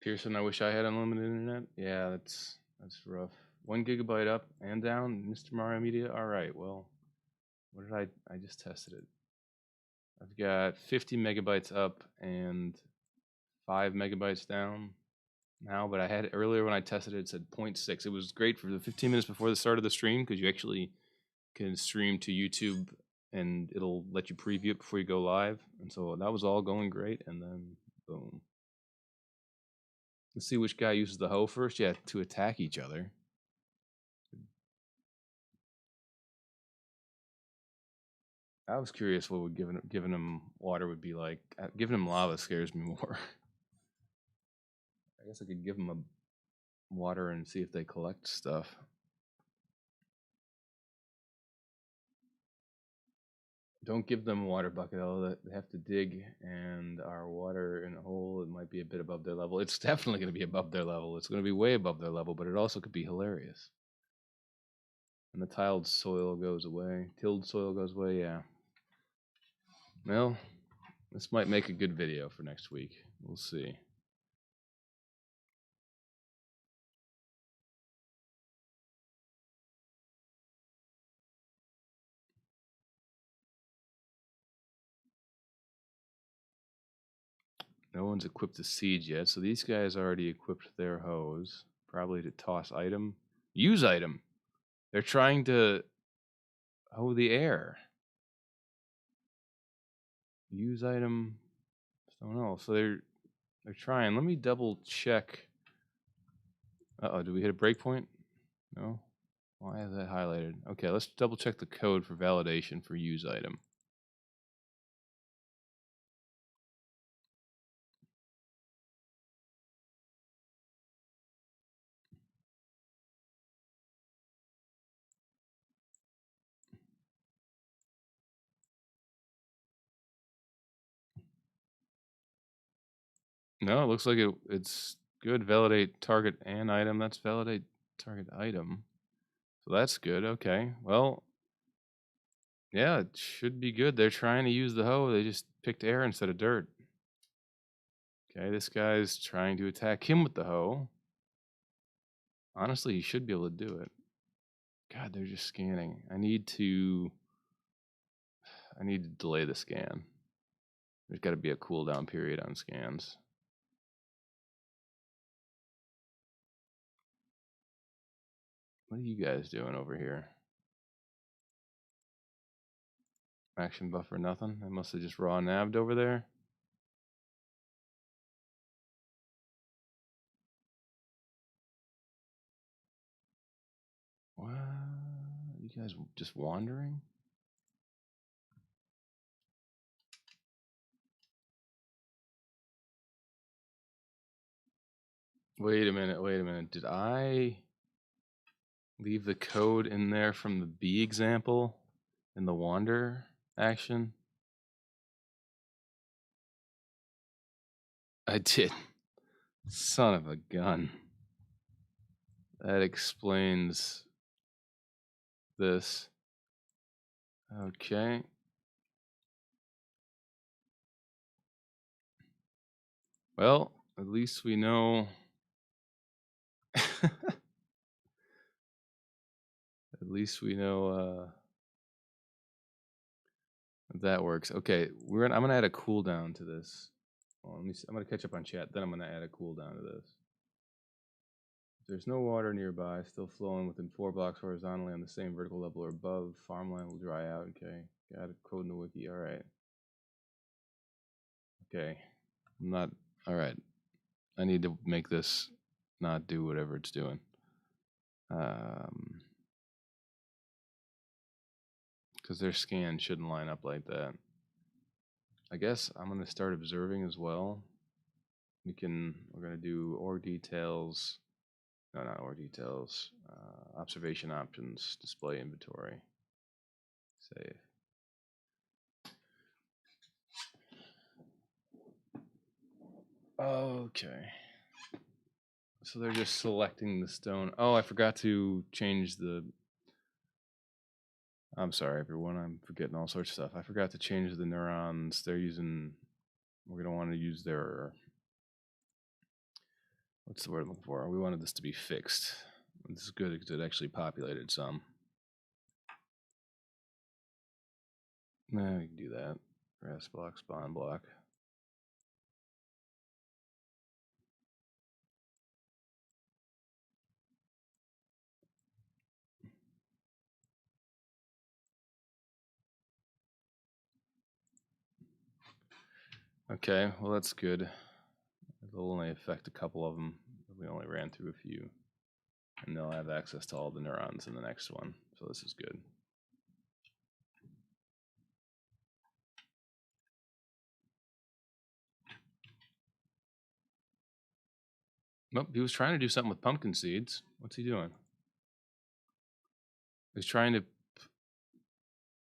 Pearson, I wish I had unlimited internet. Yeah, that's rough. 1 gigabyte up and down, Mr. Mario Media. All right, well, what did I just tested it. I've got 50 megabytes up and 5 megabytes down now, but I had earlier when I tested it, it said 0.6. It was great for the 15 minutes before the start of the stream because you actually can stream to YouTube and it'll let you preview it before you go live. And so that was all going great, and then boom. Let's see which guy uses the hoe first. Yeah, to attack each other. I was curious what would giving him water would be like. Giving him lava scares me more. I guess I could give him a water and see if they collect stuff. Don't give them a water bucket. They have to dig, and our water in a hole, it might be a bit above their level. It's definitely going to be above their level. It's going to be way above their level, but it also could be hilarious. And the tilled soil goes away. Tilled soil goes away, yeah. Well, this might make a good video for next week. We'll see. No one's equipped the siege yet, so these guys already equipped their hose. Probably to toss item. Use item. They're trying to hoe the air. Use item. Don't know. So they're trying. Let me double check. Uh-oh, did we hit a breakpoint? No? Why is that highlighted? Okay, let's double check the code for validation for use item. No, it looks like it's good. Validate target and item. That's validate target item. So that's good. Okay. Well, yeah, it should be good. They're trying to use the hoe. They just picked air instead of dirt. Okay, this guy's trying to attack him with the hoe. Honestly, you should be able to do it. God, they're just scanning. I need to delay the scan. There's got to be a cooldown period on scans. What are you guys doing over here? Action buffer, nothing? I must have just raw nabbed over there. What? You guys just wandering? Wait a minute. Did I leave the code in there from the B example in the wander action? I did. Son of a gun. That explains this. Okay. Well, at least we know. At least we know that works. Okay, I'm gonna add a cooldown to this. Well, let me see. I'm gonna catch up on chat. Then I'm gonna add a cooldown to this. If there's no water nearby, still flowing within 4 blocks horizontally on the same vertical level or above, farmland will dry out. Okay, got it. Code in the wiki. All right. Okay, I'm not. All right. I need to make this not do whatever it's doing. Because their scan shouldn't line up like that. I guess I'm gonna start observing as well. We're gonna do org details. No, not org details. Observation options, display inventory. Save. Okay. So they're just selecting the stone. Oh, I forgot to change the. I'm sorry, everyone. I'm forgetting all sorts of stuff. I forgot to change the neurons. They're using. We're gonna want to use their. What's the word I'm looking for? We wanted this to be fixed. This is good because it actually populated some. Nah, we can do that. Grass block, spawn block. Okay, well that's good. It'll only affect a couple of them. We only ran through a few. And they'll have access to all the neurons in the next one. So this is good. Nope, he was trying to do something with pumpkin seeds. What's he doing? He's trying to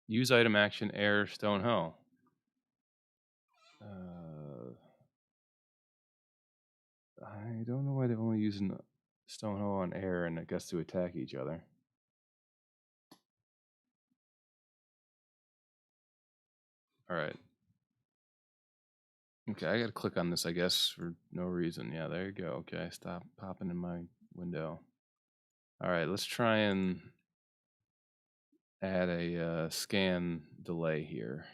use item action, air, stone hoe. I don't know why they're only using stone hoe on air and it gets to attack each other. All right. Okay, I gotta click on this, I guess, for no reason. Yeah, there you go. Okay, stop popping in my window. All right, let's try and add a scan delay here.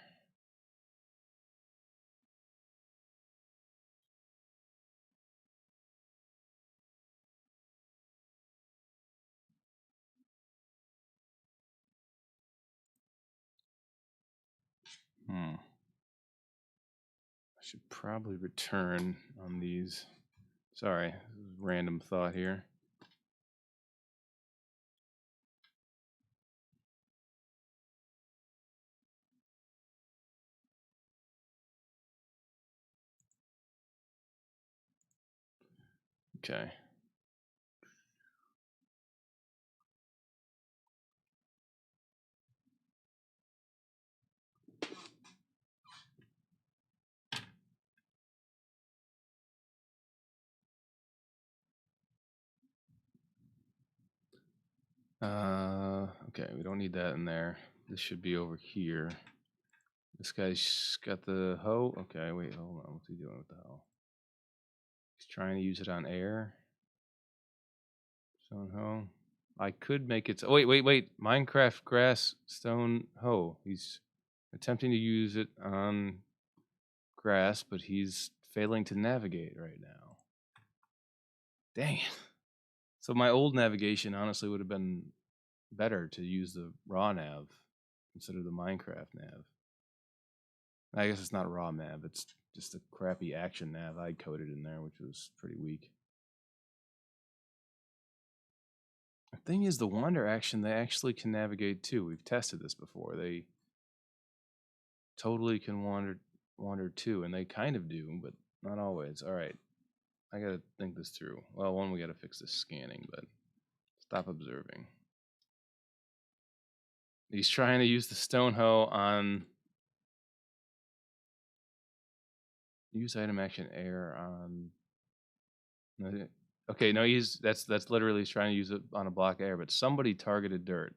I should probably return on these. Sorry, random thought here. Okay. Okay, we don't need that in there. This should be over here. This guy's got the hoe. Okay, wait, hold on. What's he doing with the hoe? He's trying to use it on air. Stone hoe. I could make it. Wait. Minecraft grass stone hoe. He's attempting to use it on grass, but he's failing to navigate right now. Dang it. So my old navigation honestly would have been better to use the raw nav instead of the Minecraft nav. I guess it's not raw nav, it's just a crappy action nav I coded in there, which was pretty weak. The thing is, the wander action, they actually can navigate too. We've tested this before. They totally can wander too, and they kind of do, but not always. All right, I gotta think this through. Well, one, we gotta fix this scanning, but stop observing. He's trying to use the stone hoe on use item action air on. Okay, no, that's literally he's trying to use it on a block air, but somebody targeted dirt.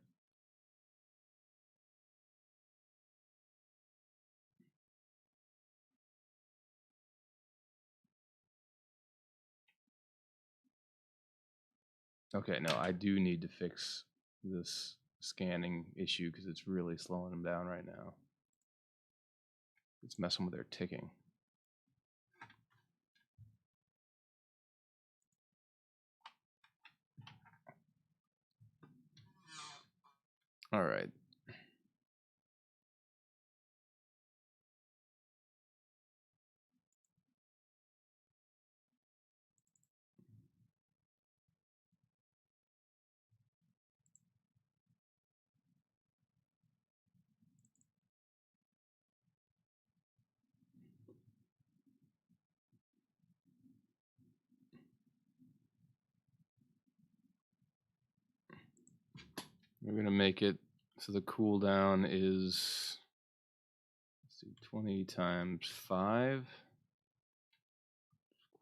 Okay, no, I do need to fix this scanning issue because it's really slowing them down right now. It's messing with their ticking. All right. We're gonna make it so the cooldown is, let's see, 20 times 5.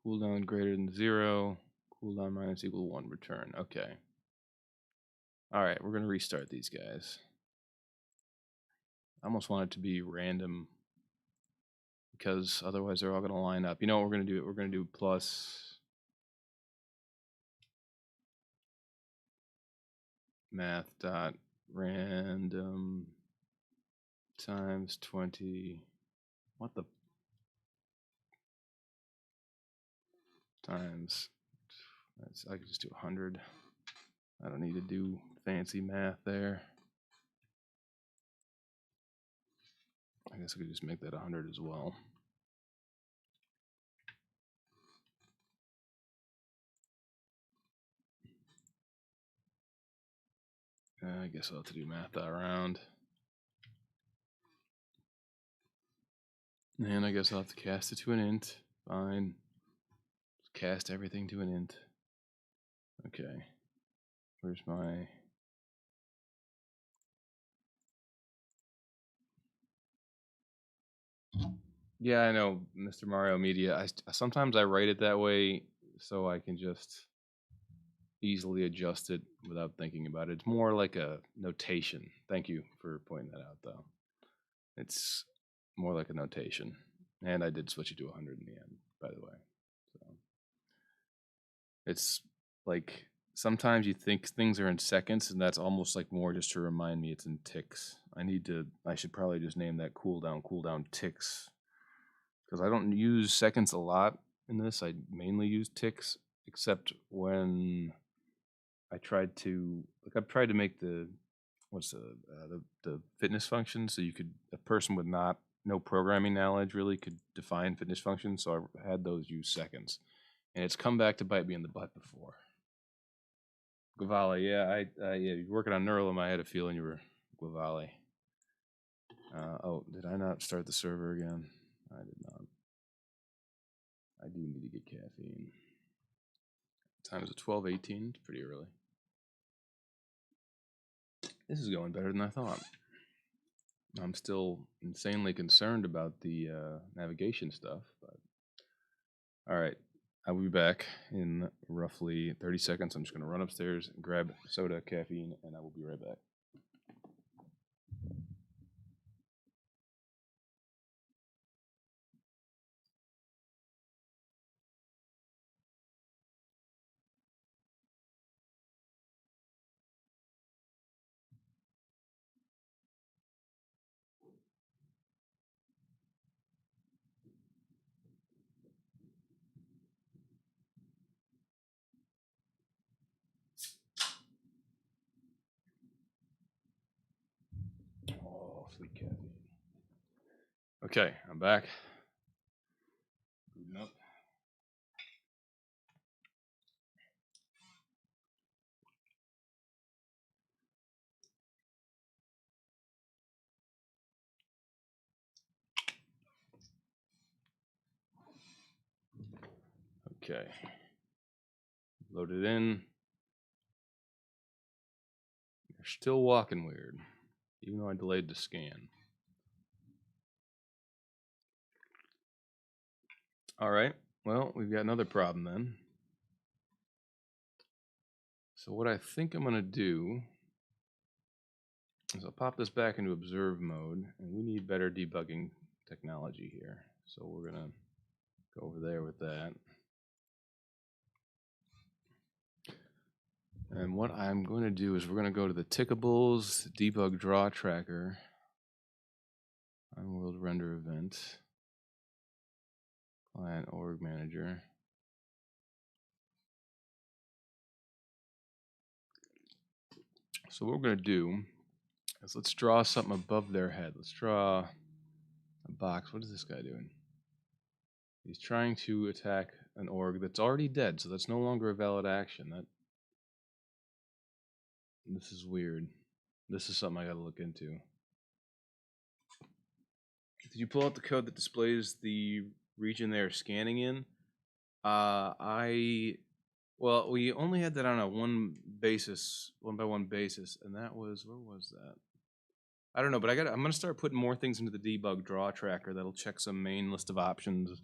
Cooldown greater than 0. Cooldown minus equal 1 return. Okay. All right, we're gonna restart these guys. I almost want it to be random because otherwise they're all gonna line up. You know what we're gonna do? We're gonna do plus math dot random times 20. What the times? I could just do 100. I don't need to do fancy math there. I guess I could just make that 100 as well. I guess I'll have to do math that round. And I guess I'll have to cast it to an int. Fine. Just cast everything to an int. Okay. Where's my... Yeah, I know, Mr. Mario Media. Sometimes I write it that way so I can just easily adjust it without thinking about it. It's more like a notation. Thank you for pointing that out, though. It's more like a notation. And I did switch it to 100 in the end, by the way. So it's like sometimes you think things are in seconds, and that's almost like more just to remind me it's in ticks. I should probably just name that cooldown ticks. Because I don't use seconds a lot in this. I mainly use ticks, except when I've tried to make the fitness function, so a person with no programming knowledge really could define fitness functions. So I had those use seconds, and it's come back to bite me in the butt before. Gavale, yeah, you're working on Neuralum. I had a feeling you were Gavale. Oh, did I not start the server again? I did not. I do need to get caffeine. Time is 12:18. It's pretty early. This is going better than I thought. I'm still insanely concerned about the navigation stuff, but all right. I will be back in roughly 30 seconds. I'm just going to run upstairs, grab soda, caffeine, and I will be right back. Sleep caffeine. Okay, I'm back. Booting up. Okay. Load it in. You're still walking weird, even though I delayed the scan. All right. Well, we've got another problem then. So what I think I'm going to do is I'll pop this back into observe mode, and we need better debugging technology here. So we're going to go over there with that. And what I'm going to do is we're going to go to the Tickables debug draw tracker on world render event, client org manager. So what we're going to do is let's draw something above their head. Let's draw a box. What is this guy doing? He's trying to attack an org that's already dead, so that's no longer a valid action. This is weird. This is something I gotta look into. Did you pull out the code that displays the region they're scanning in? Well, we only had that on a one by one basis, and that was, where was that? I don't know, but I'm gonna start putting more things into the debug draw tracker that'll check some main list of options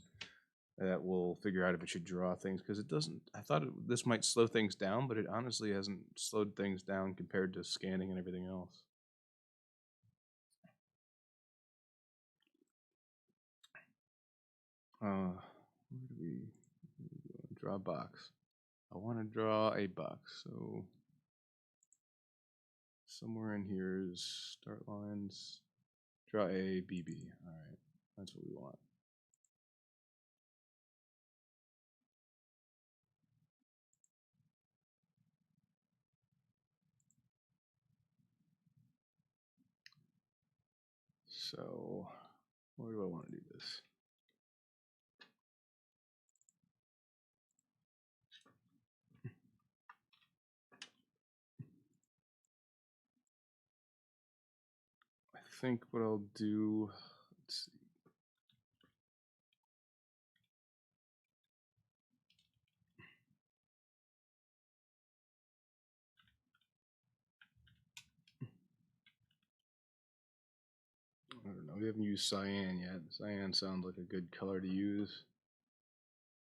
that will figure out if it should draw things, because it doesn't. I thought this might slow things down, but it honestly hasn't slowed things down compared to scanning and everything else. Where do we draw a box? I want to draw a box, so somewhere in here is start lines. Draw a BB. All right, that's what we want. So, where do I want to do this? I think what I'll do, let's see. I don't know, we haven't used cyan yet. Cyan sounds like a good color to use.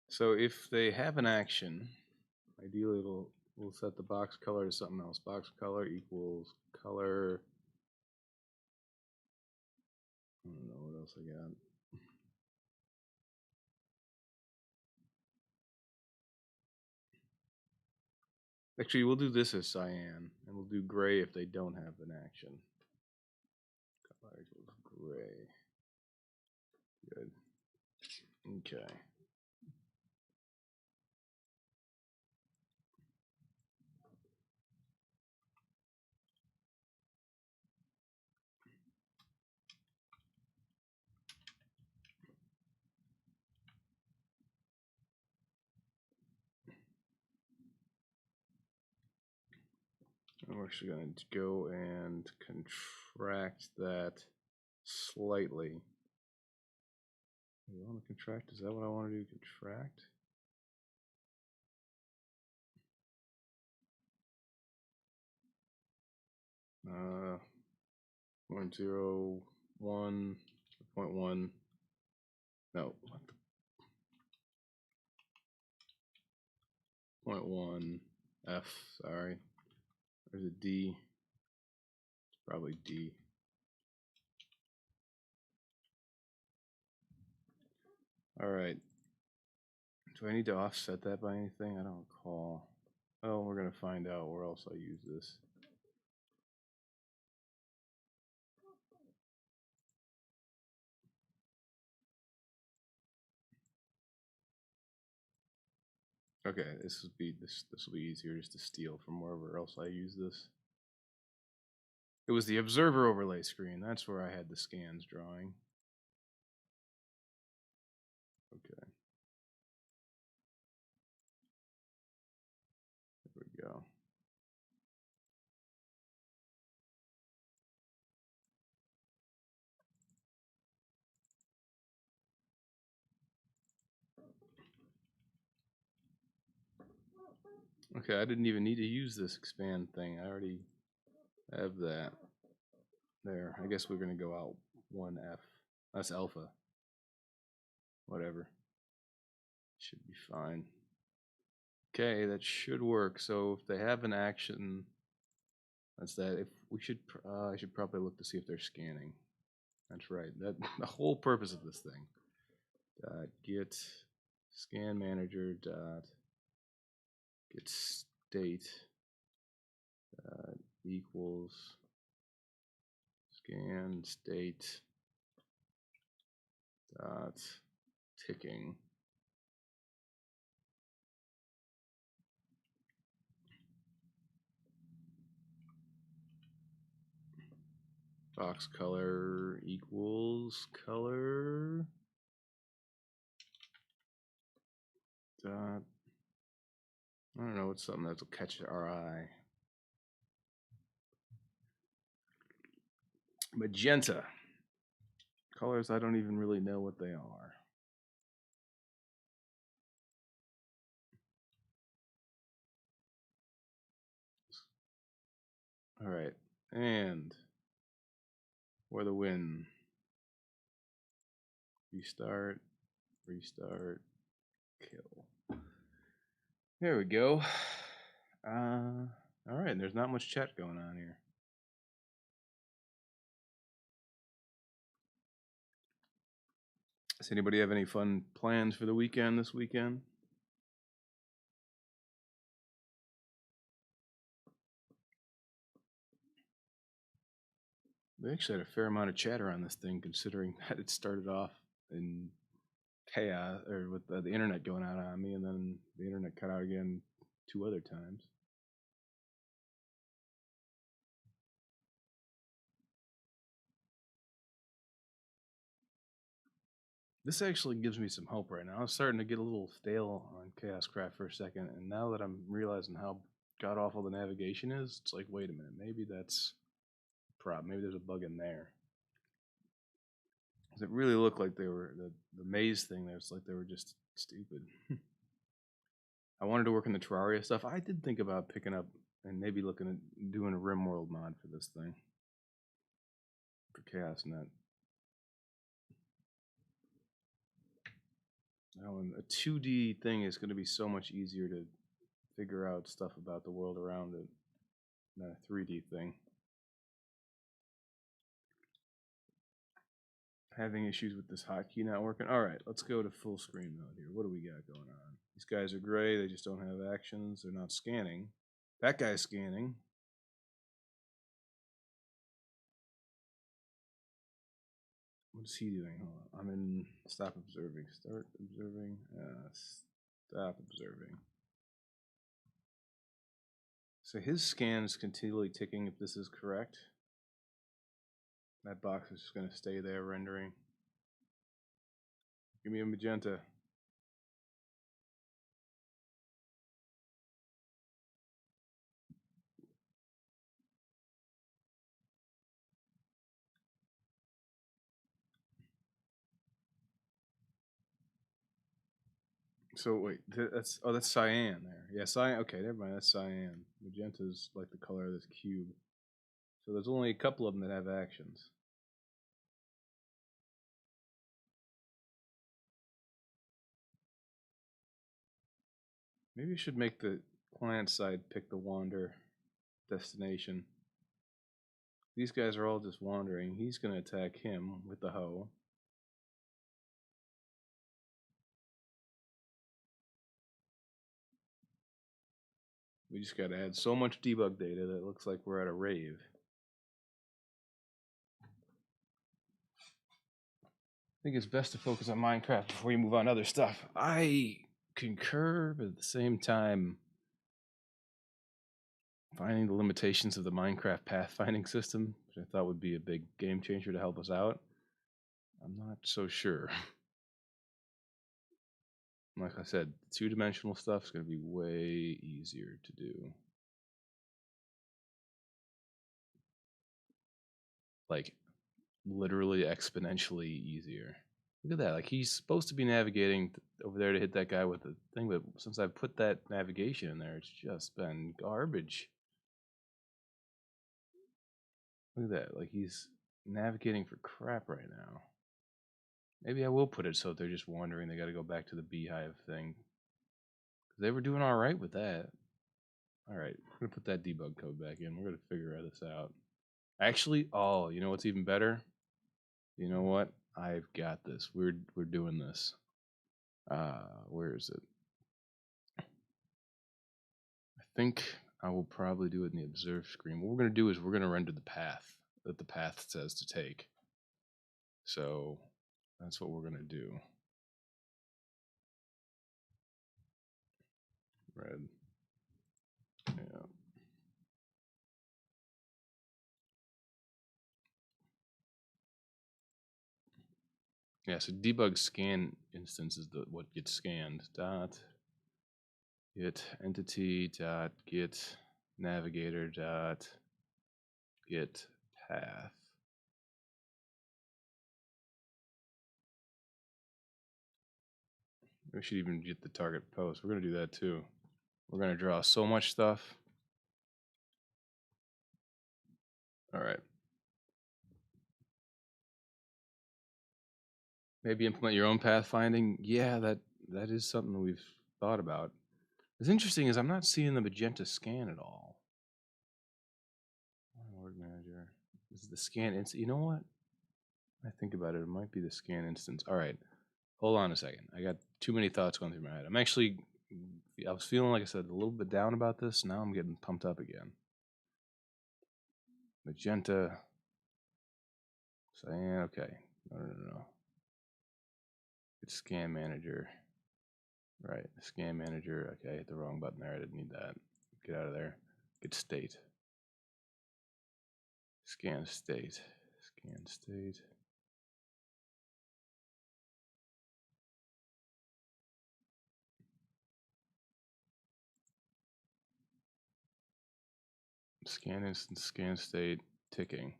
So if they have an action, ideally we'll set the box color to something else. Box color equals color. I don't know what else I got. Actually, we'll do this as cyan, and we'll do gray if they don't have an action. Color equals gray. Good. Okay. And we're actually going to go and contract that slightly. You want to contract? Is that what I want to do? Contract? 0.01, 0.1. No, what the 0.1 F, sorry. There's a D. It's probably D. All right. Do I need to offset that by anything? I don't recall. Oh, we're going to find out where else I use this. Okay, this will be easier just to steal from wherever else I use this. It was the observer overlay screen. That's where I had the scans drawing. Okay. There we go. Okay, I didn't even need to use this expand thing. I already have that. There. I guess we're going to go out 1F. That's alpha. Whatever. Should be fine. Okay, that should work. So if they have an action, that's that. If we should, I should probably look to see if they're scanning. That's right. That the whole purpose of this thing. Get scan manager dot get state equals scan state dot ticking. Box color equals color dot. I don't know, what's something that'll catch our eye. Magenta. Colors I don't even really know what they are. All right, and for the win. Restart, kill. There we go. All right, there's not much chat going on here. Does anybody have any fun plans for the weekend this weekend? We actually had a fair amount of chatter on this thing, considering that it started off in chaos, or with the internet going out on me, and then the internet cut out again 2 other times. This actually gives me some hope right now. I was starting to get a little stale on ChaosCraft for a second, and now that I'm realizing how god awful the navigation is, it's like, wait a minute, maybe that's a problem. Maybe there's a bug in there. Because it really looked like they were the maze thing. There, it's like they were just stupid. I wanted to work in the Terraria stuff. I did think about picking up and maybe looking at doing a RimWorld mod for this thing for ChaosNet. Now, a 2D thing is going to be so much easier to figure out stuff about the world around it than a 3D thing. Having issues with this hotkey not working. All right, let's go to full screen mode here. What do we got going on? These guys are gray. They just don't have actions. They're not scanning. That guy's scanning. What is he doing? Hold on. I'm in stop observing. Start observing. Stop observing. So his scan is continually ticking if this is correct. That box is just going to stay there rendering. Give me a magenta. So wait, that's cyan there. Yeah, cyan. Okay, never mind. That's cyan. Magenta's like the color of this cube. So there's only a couple of them that have actions. Maybe I should make the client side pick the wander destination. These guys are all just wandering. He's going to attack him with the hoe. We just got to add so much debug data that it looks like we're at a rave. I think it's best to focus on Minecraft before you move on to other stuff. I concur, but at the same time, finding the limitations of the Minecraft pathfinding system, which I thought would be a big game changer to help us out. I'm not so sure. Like I said, two-dimensional stuff is going to be way easier to do. Like, literally exponentially easier. Look at that. Like, he's supposed to be navigating over there to hit that guy with the thing, but since I've put that navigation in there, it's just been garbage. Look at that. Like, he's navigating for crap right now. Maybe I will put it so they're just wondering they got to go back to the beehive thing. They were doing all right with that. All right, I'm going to put that debug code back in. We're going to figure this out. Actually, oh, you know what's even better? You know what? I've got this. We're doing this. Where is it? I think I will probably do it in the observe screen. What we're going to do is we're going to render the path that the path says to take. So that's what we're going to do. Red. Yeah. Yeah, so debug scan instance is what gets scanned. Dot get entity dot get navigator dot get path. We should even get the target post. We're going to do that too. We're going to draw so much stuff. All right. Maybe implement your own pathfinding. Yeah, that is something we've thought about. What's interesting is I'm not seeing the magenta scan at all. Word manager. This is the scan instance. You know what? I think about it. It might be the scan instance. All right. Hold on a second. I got too many thoughts going through my head. I was feeling, like I said, a little bit down about this. Now I'm getting pumped up again. Magenta. Cyan. Okay. No. It's scan manager. Right. Scan manager. Okay. I hit the wrong button there. I didn't need that. Get out of there. Get state. Scan state. Scan state. Scan instance, scan state, ticking.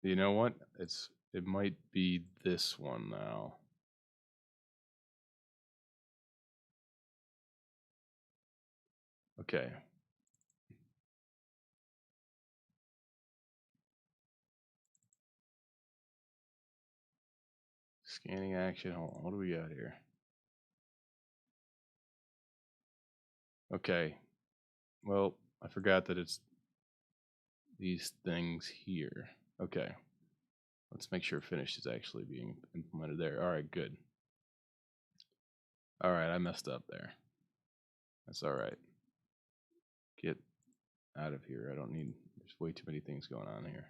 You know what? It might be this one now. Okay. Scanning action. Hold on. What do we got here? Okay. Well, I forgot that it's these things here. Okay. Let's make sure finish is actually being implemented there. All right, good. All right, I messed up there. That's all right. Get out of here. I don't need, there's way too many things going on here.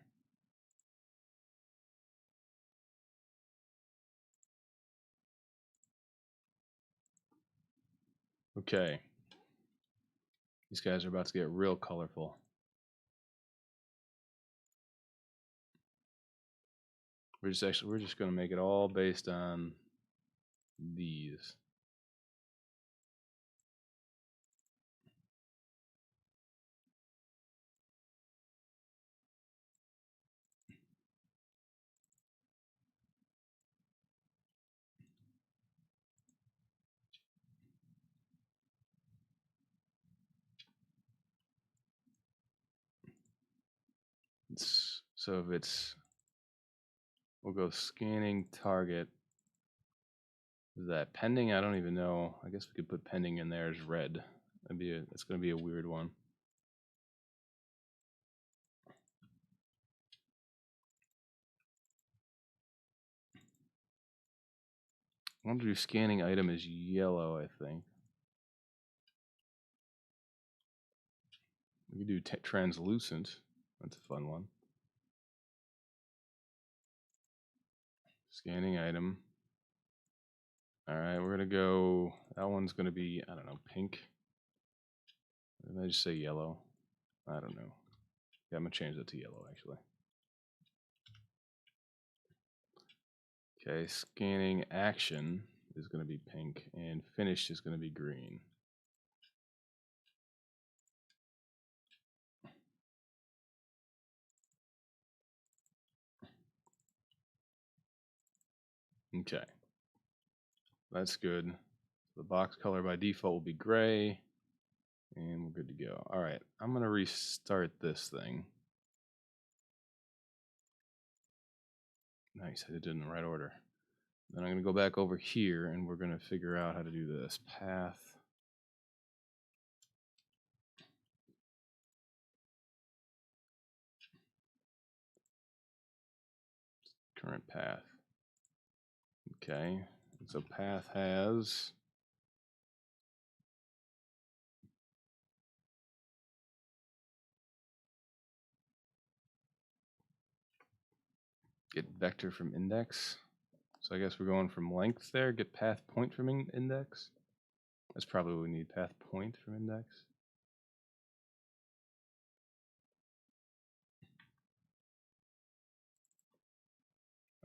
Okay. These guys are about to get real colorful. We're just going to make it all based on these. So if it's, we'll go scanning target. Is that pending? I don't even know. I guess we could put pending in there as red. It's going to be a weird one. I want to do scanning item as yellow, I think. We could do translucent. That's a fun one. Scanning item. All right, we're going to go, that one's going to be, I don't know, pink. Did I just say yellow? I don't know. Yeah, I'm gonna change that to yellow actually. Okay, scanning action is gonna be pink and finished is gonna be green. Okay, that's good. The box color by default will be gray, and we're good to go. All right, I'm gonna restart this thing. Nice, I did it in the right order. Then I'm gonna go back over here, and we're gonna figure out how to do this path. Current path. Okay, so path has get vector from index. So I guess we're going from length there. Get path point from index. That's probably what we need. Path point from index.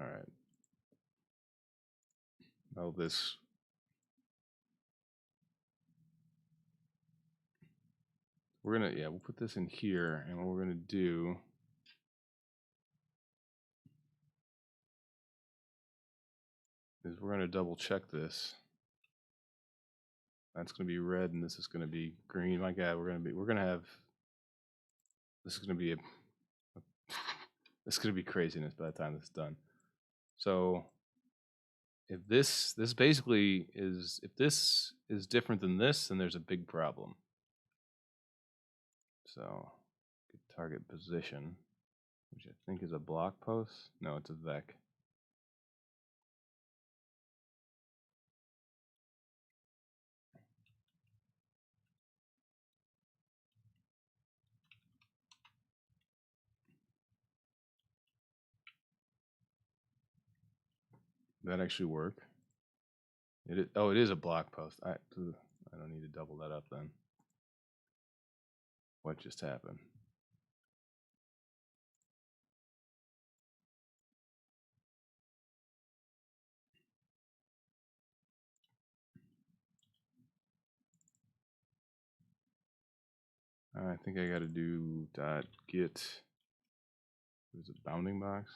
All right. Oh, this. We're gonna, yeah, we'll put this in here, and what we're gonna do is we're gonna double check this. That's gonna be red, and this is gonna be green. My God, we're gonna have. This is gonna be this is gonna be craziness by the time this is done. So if this basically is, if this is different than this, then there's a big problem. So target position, which I think is a block post. No, it's a vec. That actually work? It is, oh, it is a block post. I don't need to double that up then. What just happened? I think I got to do dot get. There's a bounding box.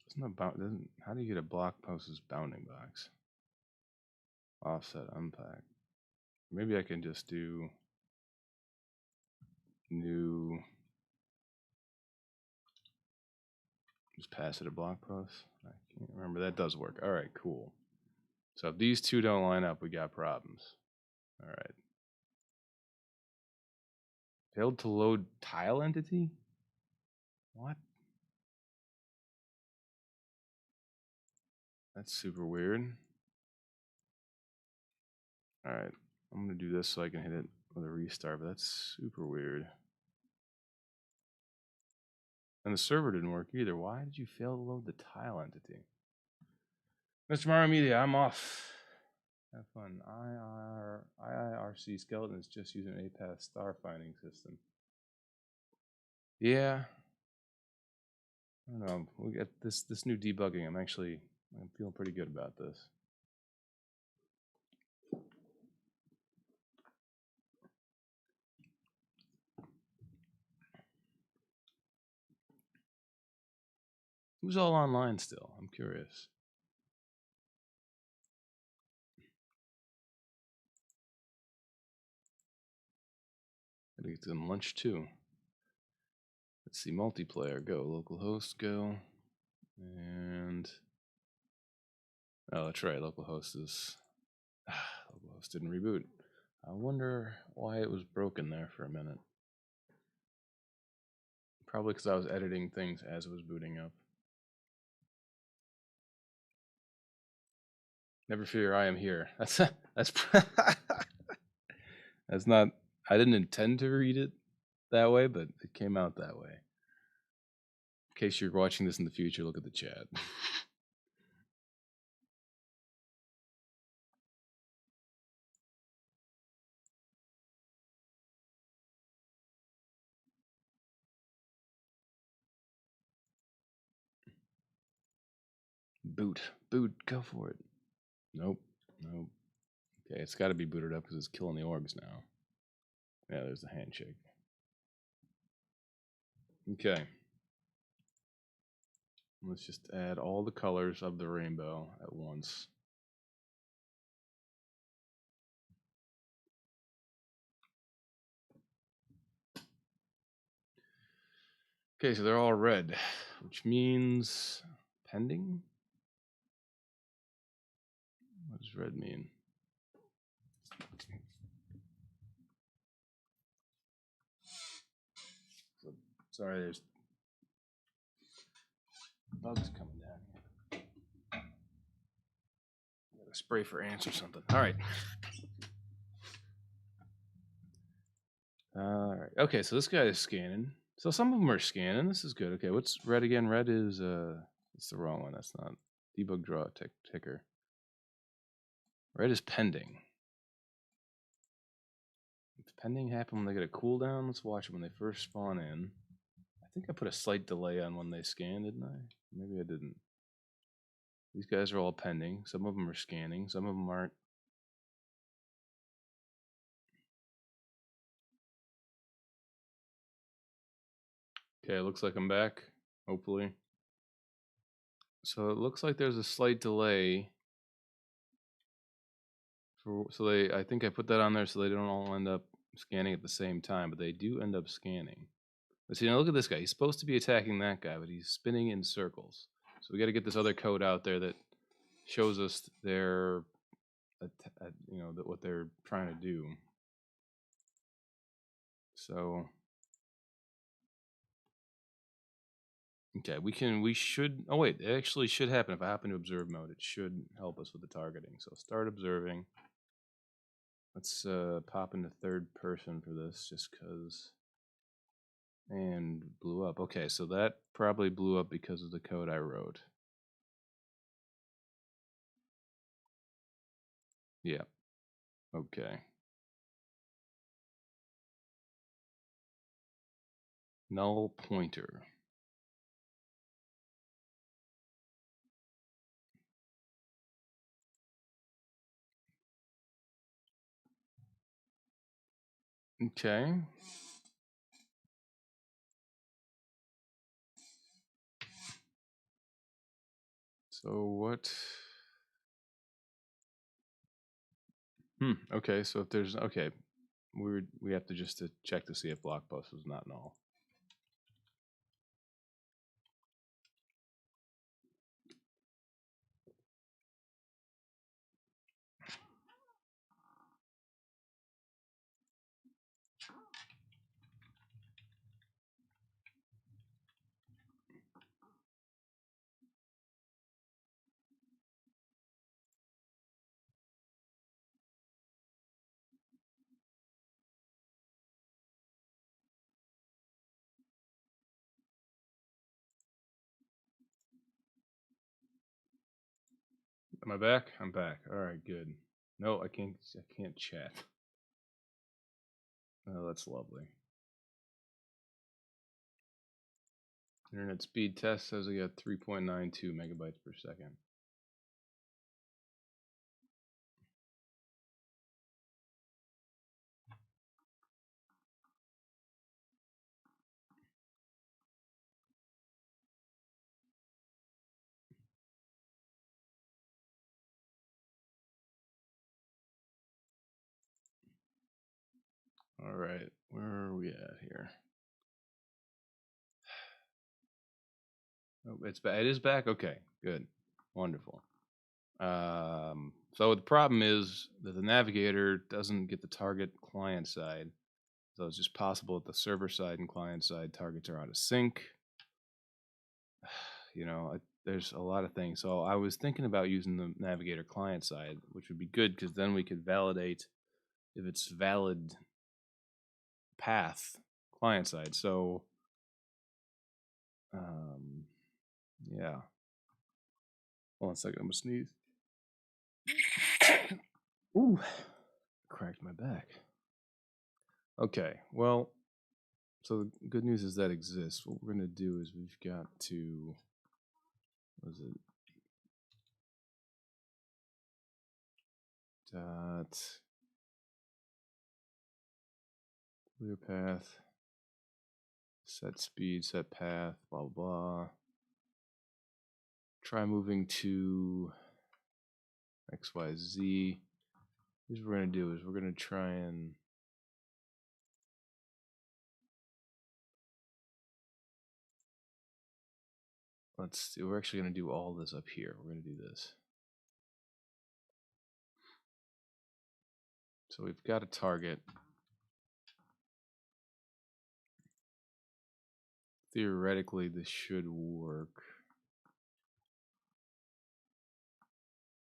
It's not doesn't. How do you get a block post as bounding box? Offset unpack. Maybe I can just do new. Just pass it a block post. I can't remember. That does work. All right, cool. So if these two don't line up, we got problems. All right. Failed to load tile entity? What? That's super weird. All right. I'm going to do this so I can hit it with a restart, but that's super weird. And the server didn't work either. Why did you fail to load the tile entity? Mr. Mario Media, I'm off. Have fun. IIRC skeleton is just using an APAS star finding system. Yeah. I don't know. We got this new debugging. I'm feeling pretty good about this. Who's all online still? I'm curious. Gotta get some lunch too. Let's see, multiplayer, go. Localhost, go. And oh, that's right, localhost is localhost didn't reboot. I wonder why it was broken there for a minute. Probably because I was editing things as it was booting up. Never fear, I am here. That's that's not. I didn't intend to read it that way, but it came out that way. In case you're watching this in the future, look at the chat. Boot. Boot. Go for it. Nope. Nope. Okay, it's got to be booted up because it's killing the orbs now. Yeah, there's the handshake. Okay. Let's just add all the colors of the rainbow at once. Okay, so they're all red, which means pending? What does red mean? So, sorry, there's bugs coming down here. Gotta spray for ants or something. All right. All right. Okay, so this guy is scanning. So some of them are scanning. This is good. Okay, what's red again? Red is it's the wrong one. That's not debug draw ticker. Red is pending. If pending happen when they get a cooldown, let's watch them when they first spawn in. I think I put a slight delay on when they scan, didn't I? Maybe I didn't. These guys are all pending. Some of them are scanning. Some of them aren't. Okay, it looks like I'm back. Hopefully. So it looks like there's a slight delay. I think I put that on there so they don't all end up scanning at the same time, but they do end up scanning. But see, now look at this guy. He's supposed to be attacking that guy, but he's spinning in circles. So we got to get this other code out there that shows us their, what they're trying to do. So, okay, we should. Oh wait, it actually should happen if I happen to observe mode. It should help us with the targeting. So start observing. Let's pop into third person for this, just because. And blew up. Okay, so that probably blew up because of the code I wrote. Yeah. Okay. Null pointer. Okay. So what? Okay, so if there's we have to just to check to see if blockbuster is not null. Am I back? I'm back. All right, good. No, I can't chat. Oh, that's lovely. Internet speed test says I got 3.92 megabytes per second. All right, where are we at here? Oh, it's back. It is back. Okay, good, wonderful. So the problem is that the navigator doesn't get the target client side. So it's just possible that the server side and client side targets are out of sync. There's a lot of things. So I was thinking about using the navigator client side, which would be good because then we could validate if it's valid path client side. So, yeah. Hold on a second. I'm gonna sneeze. Ooh, cracked my back. Okay, well, so the good news is that exists. What we're gonna do is we've got to, what is it? Dot clear path. Set speed, set path, blah blah blah. Try moving to XYZ. Here's what we're gonna do is we're gonna try and let's see, we're actually gonna do all this up here. We're gonna do this. So we've got a target. Theoretically, this should work.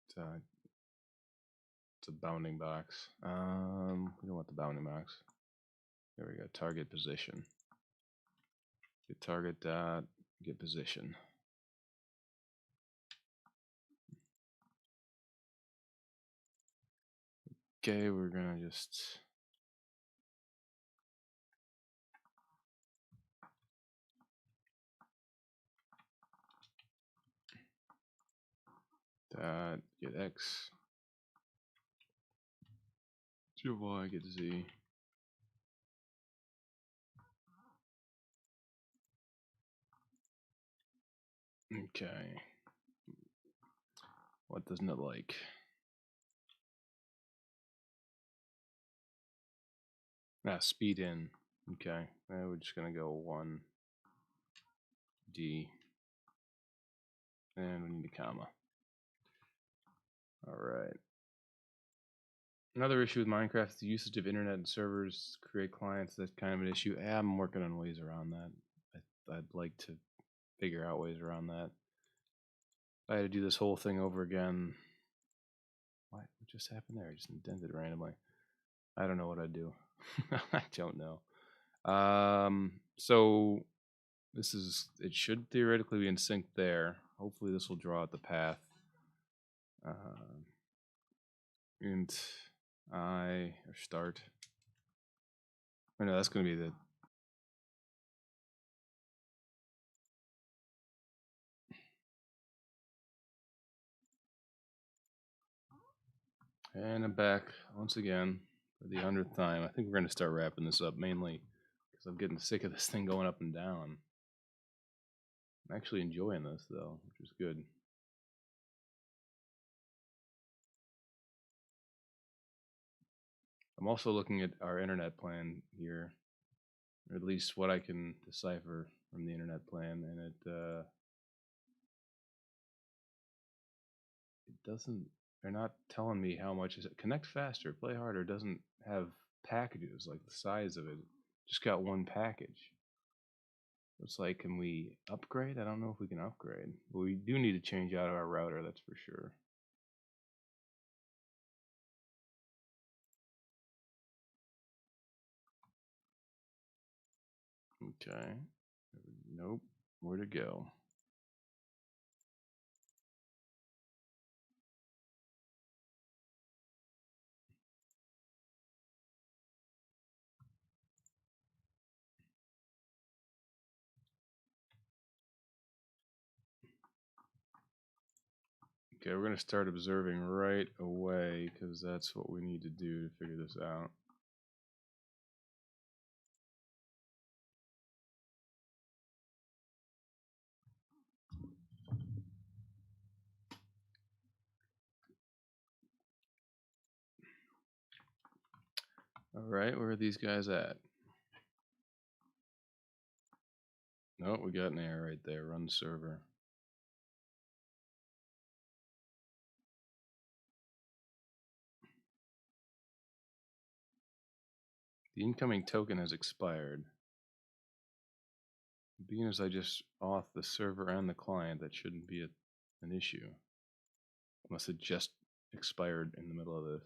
It's a bounding box. We don't want the bounding box. There we go. Target position. Get target dot get position. Okay, we're gonna just dot get X. Get Y, get Z. Okay. What doesn't it like? Speed in. Okay. We're just gonna go 1 D. And we need a comma. Alright. Another issue with Minecraft is the usage of internet and servers to create clients. That's kind of an issue. I'm working on ways around that. I'd like to figure out ways around that. If I had to do this whole thing over again. What just happened there? I just indented randomly. I don't know what I'd do. I don't know. So this is, it should theoretically be in sync there. Hopefully this will draw out the path. Int I or start. Oh no, that's going to be the and I'm back once again for the 100th time. I think we're going to start wrapping this up mainly because I'm getting sick of this thing going up and down. I'm actually enjoying this though, which is good. I'm also looking at our internet plan here, or at least what I can decipher from the internet plan, and it doesn't, they're not telling me how much is it. Connect faster, play harder doesn't have packages like the size of it. Just got one package. It's like, can we upgrade? I don't know if we can upgrade, but we do need to change out our router, that's for sure. Okay. Nope. Where to go? Okay, we're going to start observing right away because that's what we need to do to figure this out. All right, where are these guys at? No, we got an error right there. Run server. The incoming token has expired. Being as I just auth the server and the client, that shouldn't be an issue. Unless it just expired in the middle of this.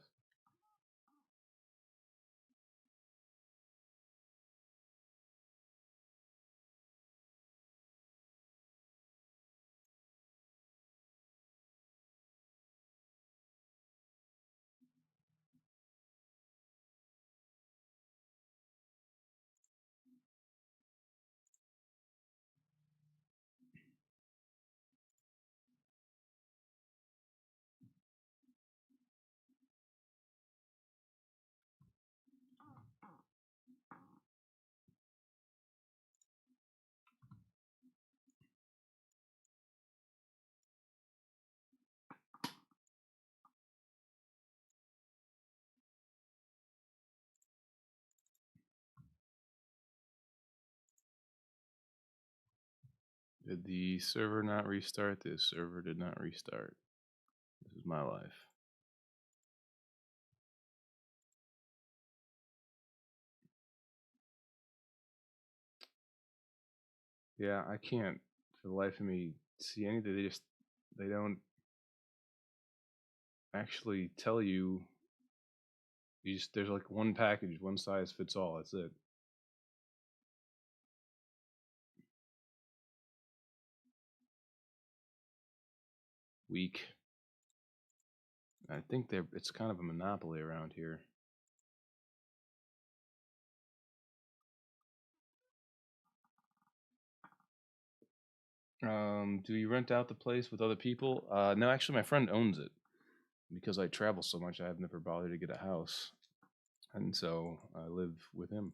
Did the server not restart? This server did not restart. This is my life. Yeah, I can't for the life of me see anything. They don't actually tell you. There's like one package, one size fits all. That's it. Weak. I think it's kind of a monopoly around here. Do you rent out the place with other people? No, actually, my friend owns it. Because I travel so much, I've never bothered to get a house, and so I live with him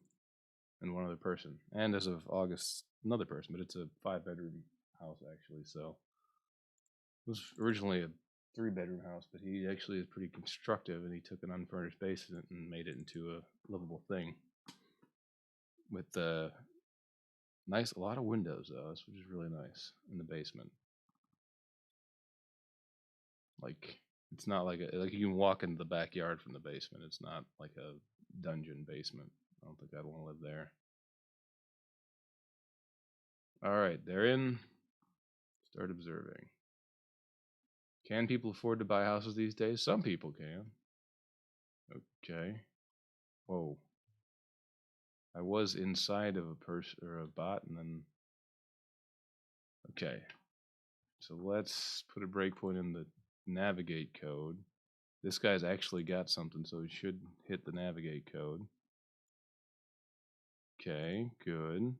and one other person, and as of August, another person. But it's a 5 bedroom house actually. So it was originally a 3 bedroom house, but he actually is pretty constructive, and he took an unfurnished basement and made it into a livable thing with a lot of windows though, which is really nice in the basement. Like it's not like you can walk into the backyard from the basement. It's not like a dungeon basement. I don't think I'd want to live there. All right, they're in. Start observing. Can people afford to buy houses these days? Some people can. Okay. Whoa. I was inside of a person or a bot, and then. Okay. So let's put a breakpoint in the navigate code. This guy's actually got something, so he should hit the navigate code. Okay, good.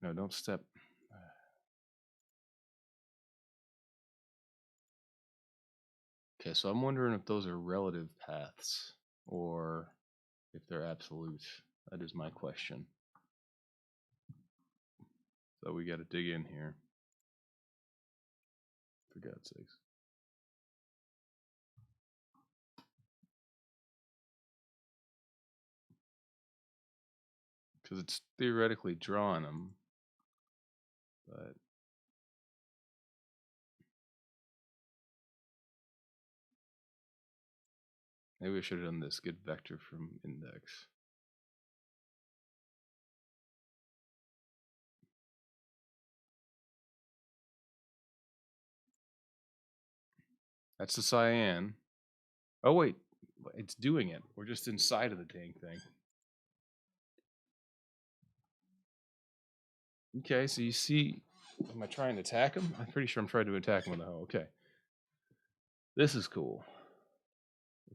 No, don't step. Okay, so I'm wondering if those are relative paths or if they're absolute. That is my question. So we got to dig in here. For God's sakes. Because it's theoretically drawing them, but maybe I should have done this. Get vector from index. That's the cyan. Oh wait, it's doing it. We're just inside of the dang thing. Okay, so you see, am I trying to attack him? I'm pretty sure I'm trying to attack him with a hoe. Okay, this is cool.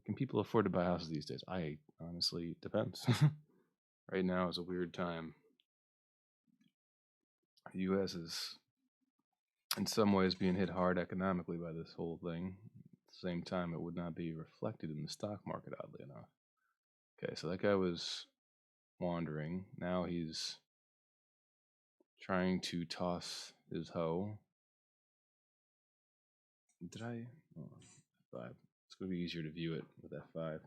Can people afford to buy houses these days? I honestly depends. Right now is a weird time. The U.S. is in some ways being hit hard economically by this whole thing. At the same time, it would not be reflected in the stock market, oddly enough. Okay, so that guy was wandering. Now he's trying to toss his hoe. Did I? Oh, F5. It's going to be easier to view it with F5.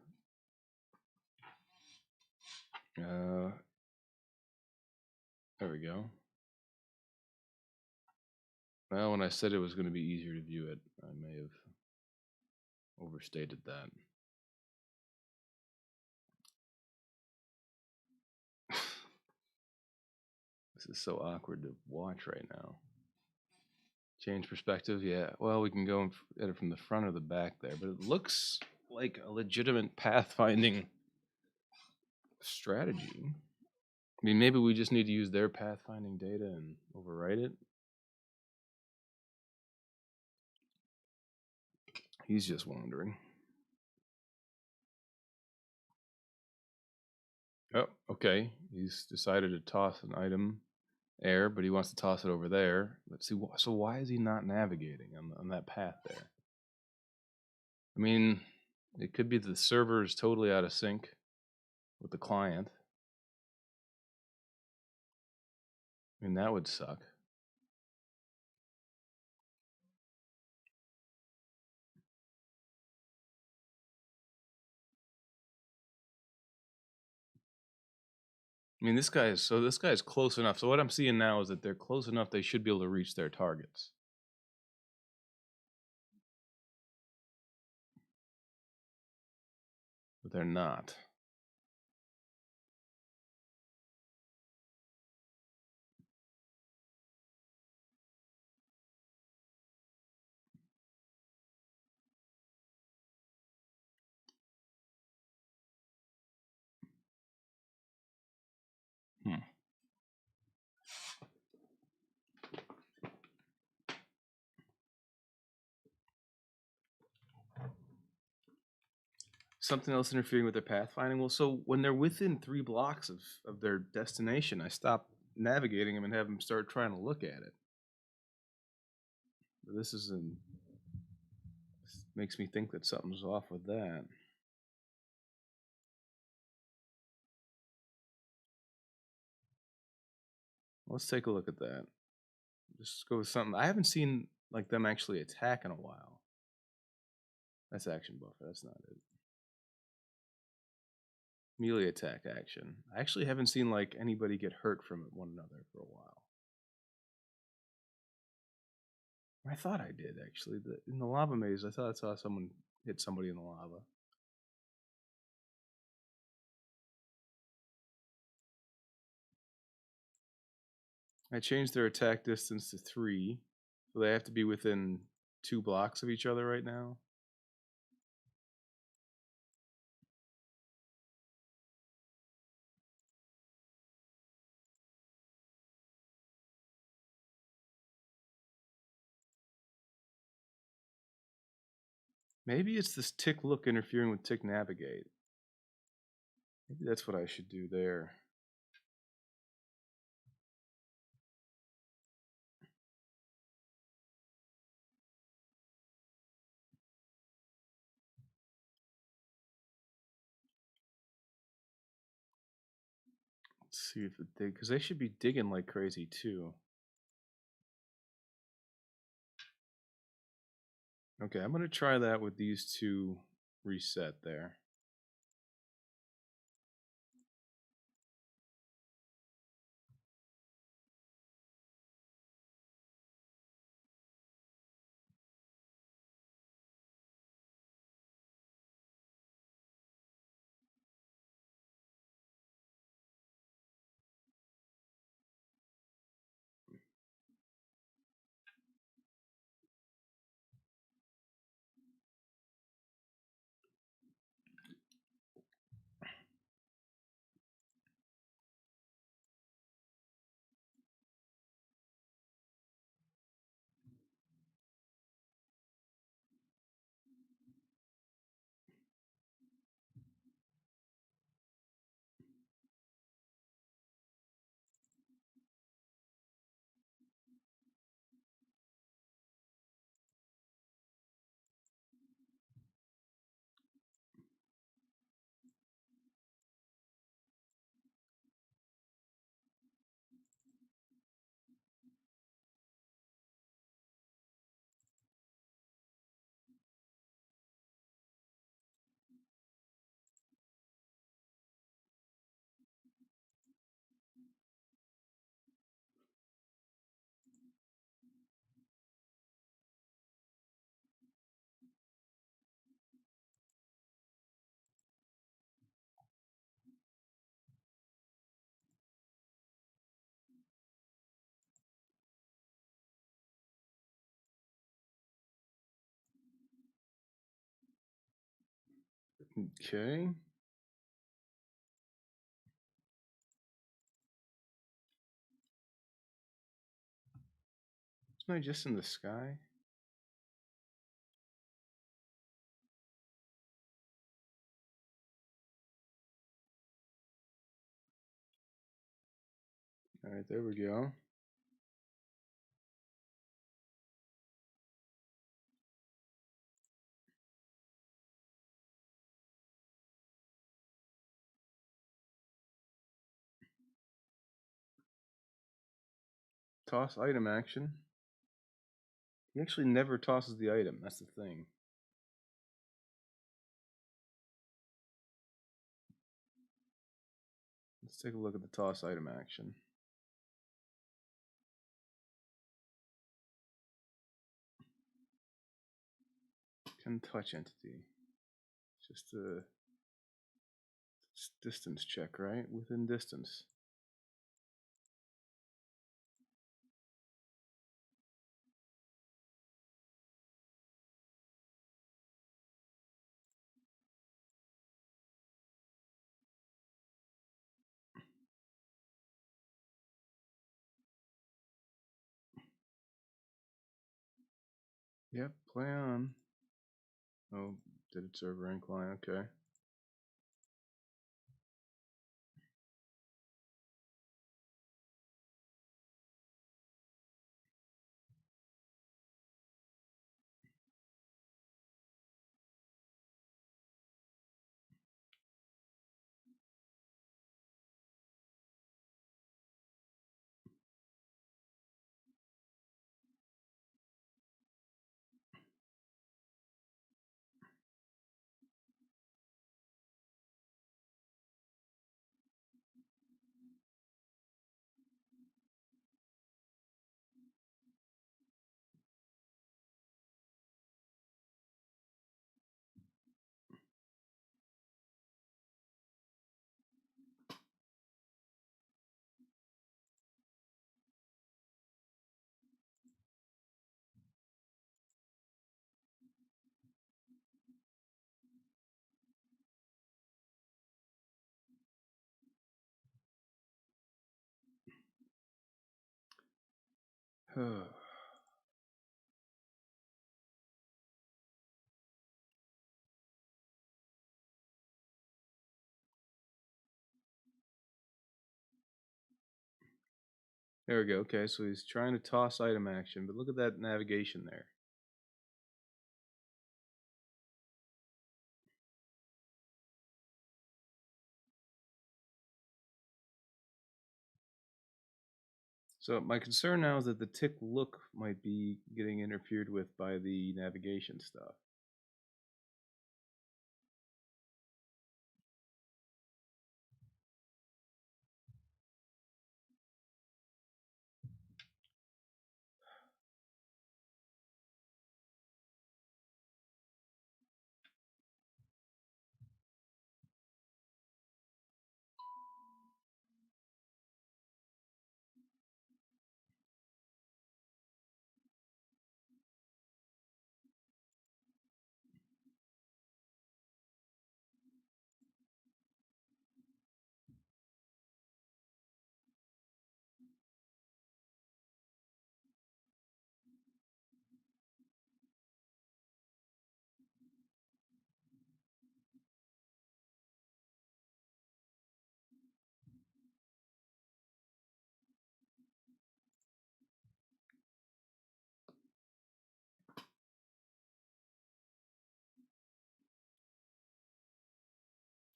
There we go. Well, when I said it was going to be easier to view it, I may have overstated that. This is so awkward to watch right now. Change perspective, yeah. Well, we can go at it from the front or the back there, but it looks like a legitimate pathfinding strategy. I mean, maybe we just need to use their pathfinding data and overwrite it. He's just wandering. Oh, okay. He's decided to toss an item air, but he wants to toss it over there. Let's see. So why is he not navigating on that path there? I mean, it could be the server is totally out of sync with the client. I mean, that would suck. I mean, this guy is close enough. So what I'm seeing now is that they're close enough. They should be able to reach their targets, but they're not. Hmm. Something else interfering with their pathfinding. Well, so when they're within 3 blocks of their destination, I stop navigating them and have them start trying to look at it. But this makes me think that something's off with that. Let's take a look at that. Just go with something. I haven't seen like them actually attack in a while. That's action buffer. That's not it. Melee attack action. I actually haven't seen like anybody get hurt from one another for a while. I thought I did actually. In the lava maze, I thought I saw someone hit somebody in the lava. I changed their attack distance to 3, so they have to be within 2 blocks of each other right now. Maybe it's this tick look interfering with tick navigate. Maybe that's what I should do there. Let's see if it dig, because they should be digging like crazy too. Okay, I'm gonna try that with these two reset there. Okay. Isn't I just in the sky? Alright, there we go. Toss item action. He actually never tosses the item, that's the thing. Let's take a look at the toss item action. Can touch entity. Just a distance check, right? Within distance. Yep, play on. Oh, did it serve rank line? Okay. There we go. Okay, so he's trying to toss item action, but look at that navigation there. So my concern now is that the tick look might be getting interfered with by the navigation stuff.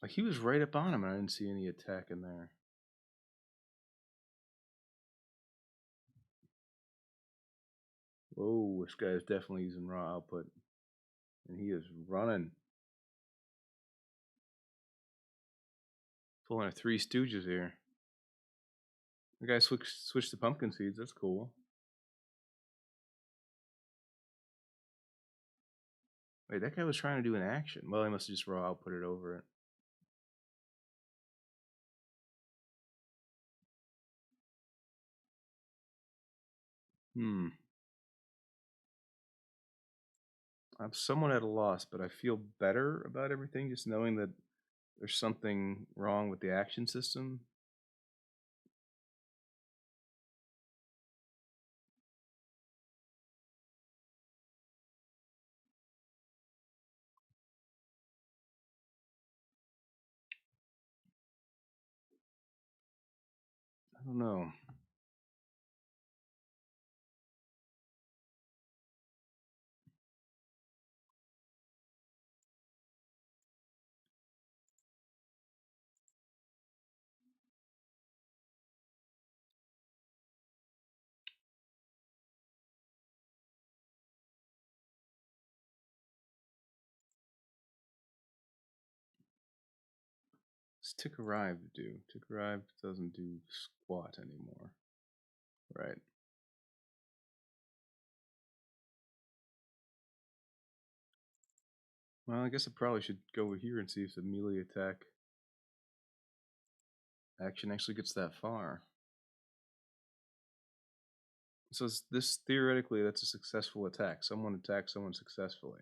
Like he was right up on him and I didn't see any attack in there. Whoa, this guy is definitely using raw output. And he is running. Pulling a Three Stooges here. The guy switched to pumpkin seeds. That's cool. Wait, that guy was trying to do an action. Well, he must have just raw output it over it. I'm somewhat at a loss, but I feel better about everything just knowing that there's something wrong with the action system. I don't know. What's tick arrive do? Tick arrive doesn't do squat anymore. Right. Well, I guess I probably should go over here and see if the melee attack action actually gets that far. So this theoretically, that's a successful attack. Someone attacked someone successfully.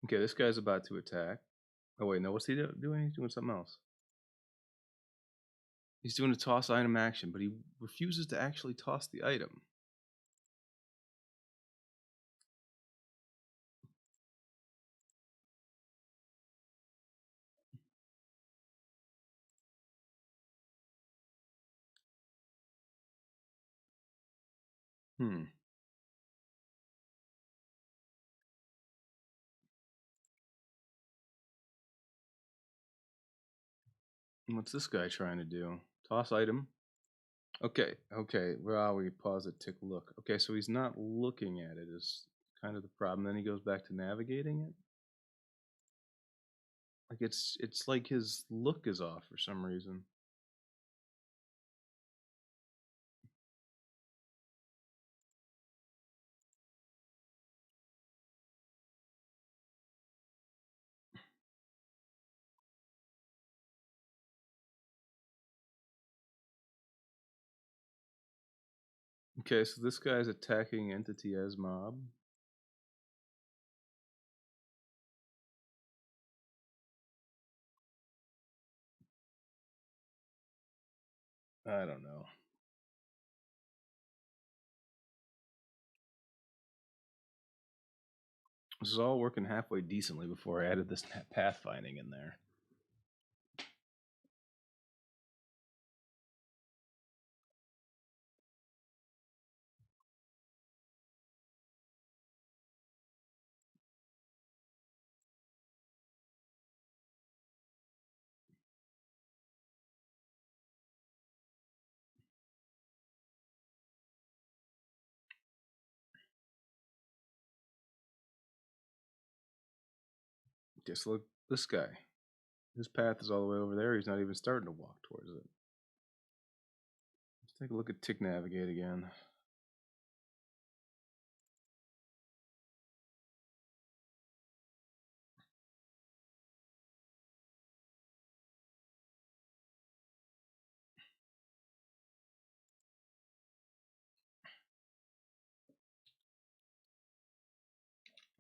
Okay, this guy's about to attack. Oh wait, no, what's he doing? He's doing something else. He's doing a toss item action, but he refuses to actually toss the item. Hmm. What's this guy trying to do? Toss item. Okay, okay. Well, we pause it, take a look. Okay, so he's not looking at it is kind of the problem. Then he goes back to navigating it. Like it's like his look is off for some reason. Okay, so this guy's attacking entity as mob. I don't know. This is all working halfway decently before I added this pathfinding in there. Just look, this guy. His path is all the way over there. He's not even starting to walk towards it. Let's take a look at Tick Navigate again.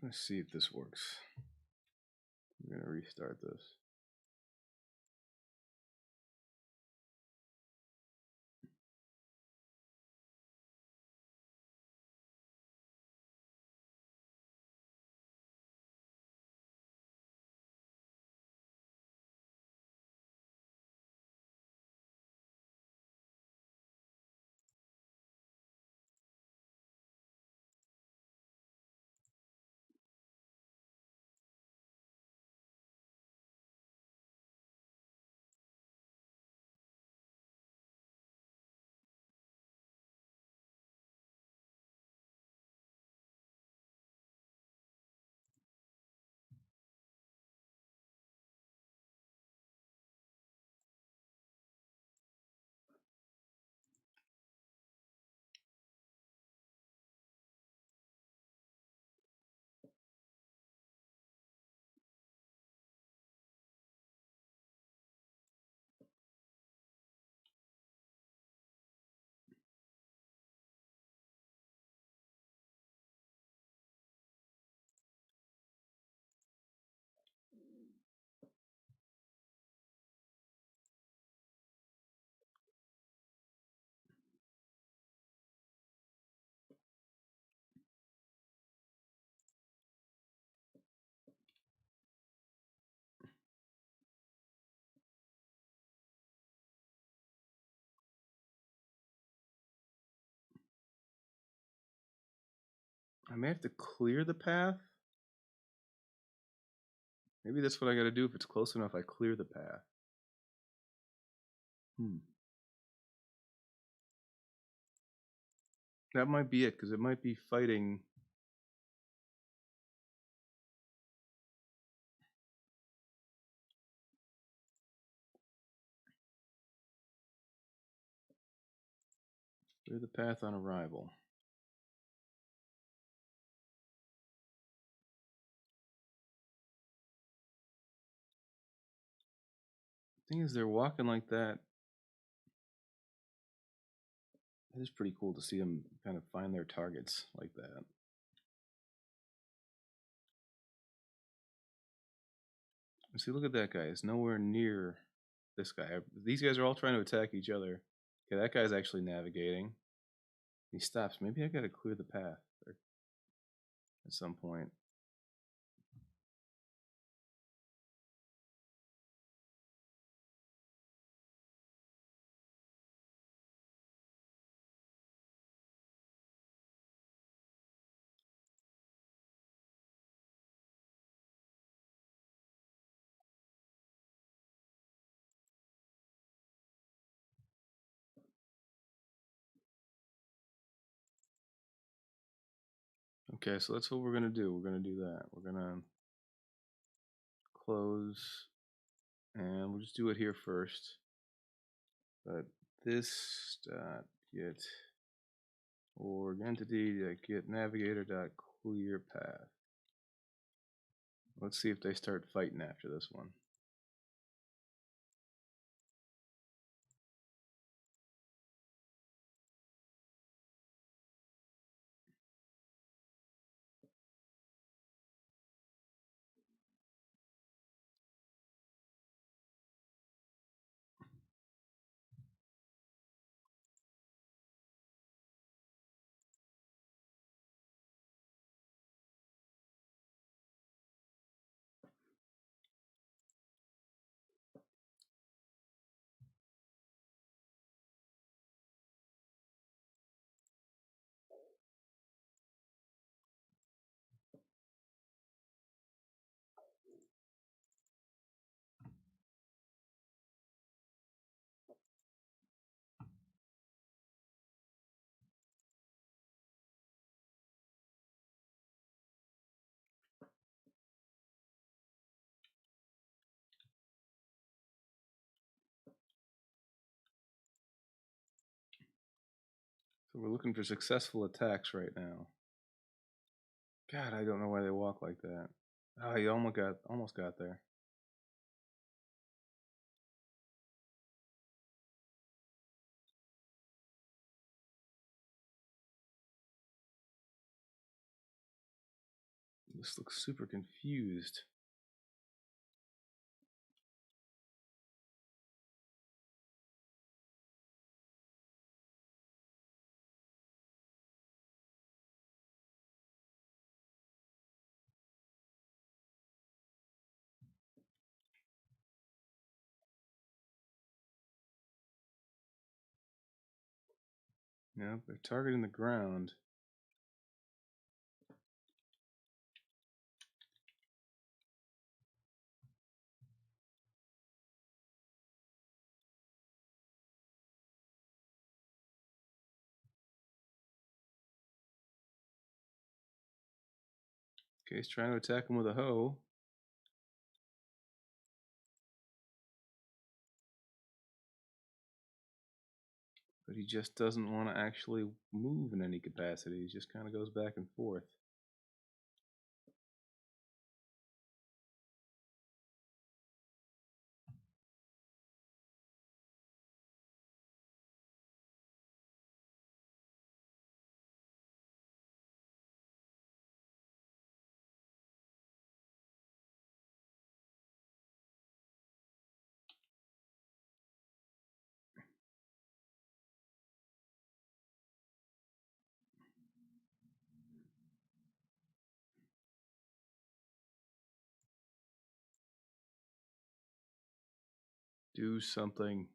Let's see if this works. I'm gonna restart this. I may have to clear the path. Maybe that's what I gotta do if it's close enough, I clear the path. Hmm. That might be it, because it might be fighting. Clear the path on arrival. Thing is, they're walking like that. It is pretty cool to see them kind of find their targets like that. And see, look at that guy. It's nowhere near this guy. These guys are all trying to attack each other. Okay, that guy's actually navigating. He stops. Maybe I gotta clear the path at some point. Okay, so that's what we're gonna do. We're gonna do that. We're gonna close, and we'll just do it here first. But this dot get org entity dot get navigator dot clear path. Let's see if they start fighting after this one. So we're looking for successful attacks right now. God, I don't know why they walk like that. Oh, you almost got there. This looks super confused. Yeah, they're targeting the ground. Okay, he's trying to attack him with a hoe. But he just doesn't want to actually move in any capacity. He just kind of goes back and forth. Do something.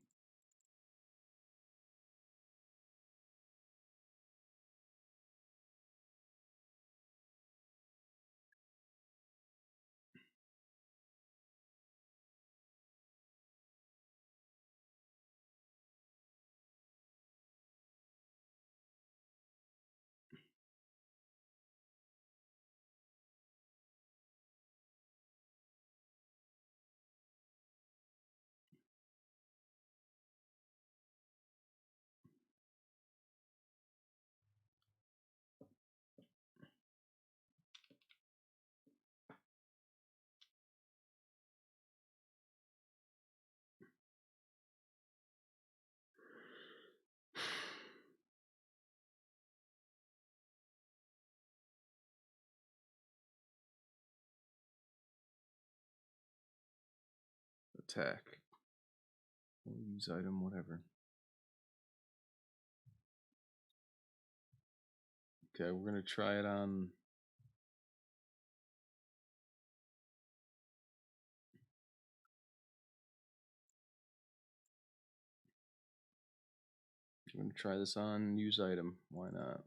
attack. We'll use item, whatever. Okay, we're gonna try it on. We're gonna try this on use item. Why not?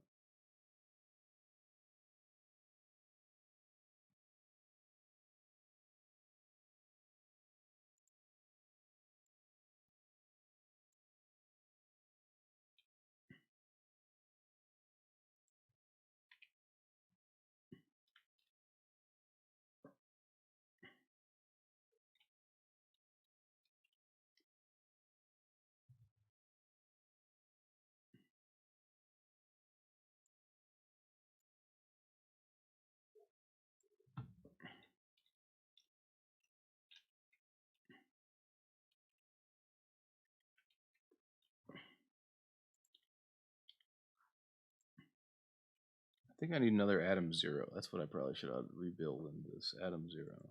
I think I need another Atom Zero. That's what I probably should rebuild in this Atom Zero.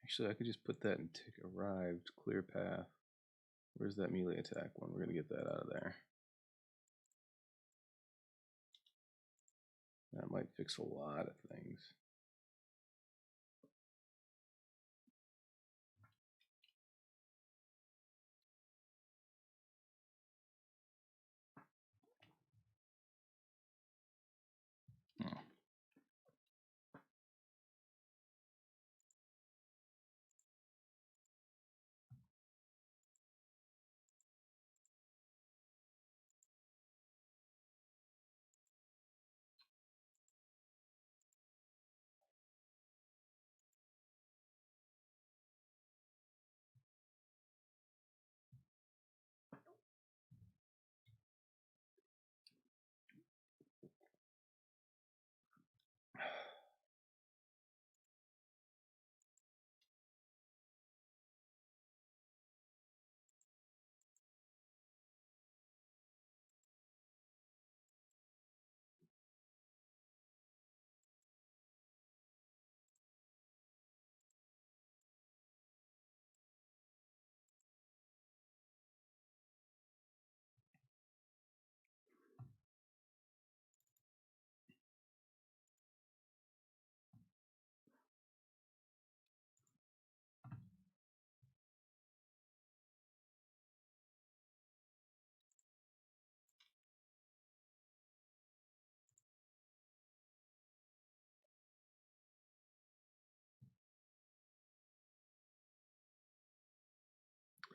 Actually, I could just put that in tick arrived, clear path. Where's that melee attack one? We're gonna get that out of there. That might fix a lot of things. Oh.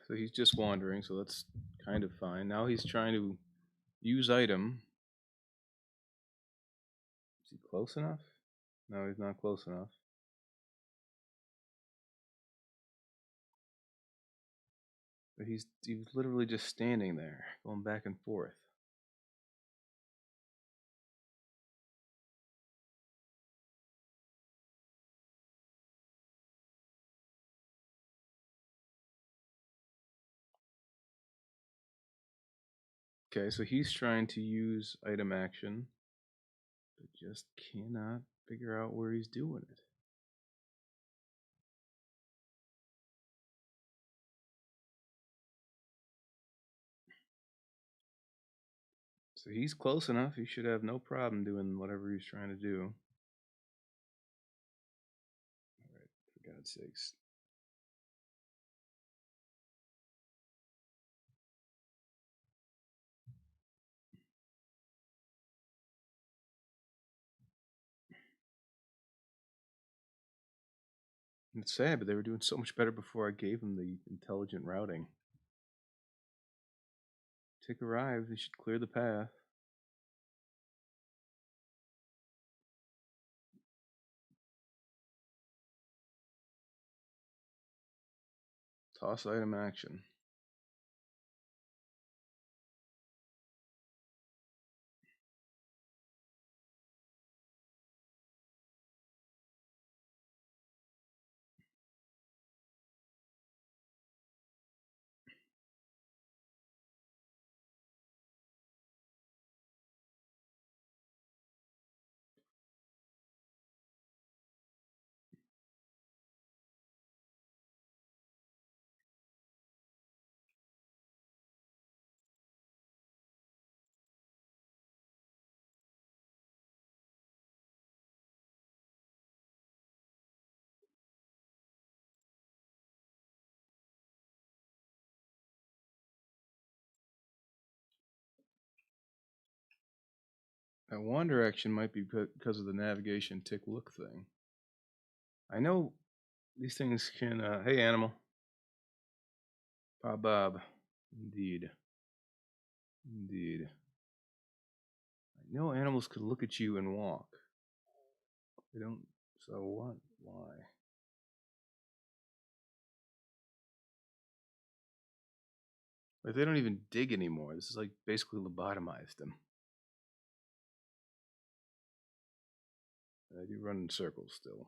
So he's just wandering, so that's kind of fine. Now he's trying to use item. Is he close enough? No, he's not close enough. But he's literally just standing there, going back and forth. Okay, so he's trying to use item action, but just cannot figure out where he's doing it. So he's close enough. He should have no problem doing whatever he's trying to do. Alright, for God's sakes. It's sad, but they were doing so much better before I gave them the intelligent routing. Tick arrived, they should clear the path. Toss item action. one direction might be because of the navigation tick look thing. I know these things can. Hey, animal. Bob Bob. Indeed. Indeed. I know animals could look at you and walk. They don't. So what? Why? Like they don't even dig anymore. This is like basically lobotomized them. They do run in circles still.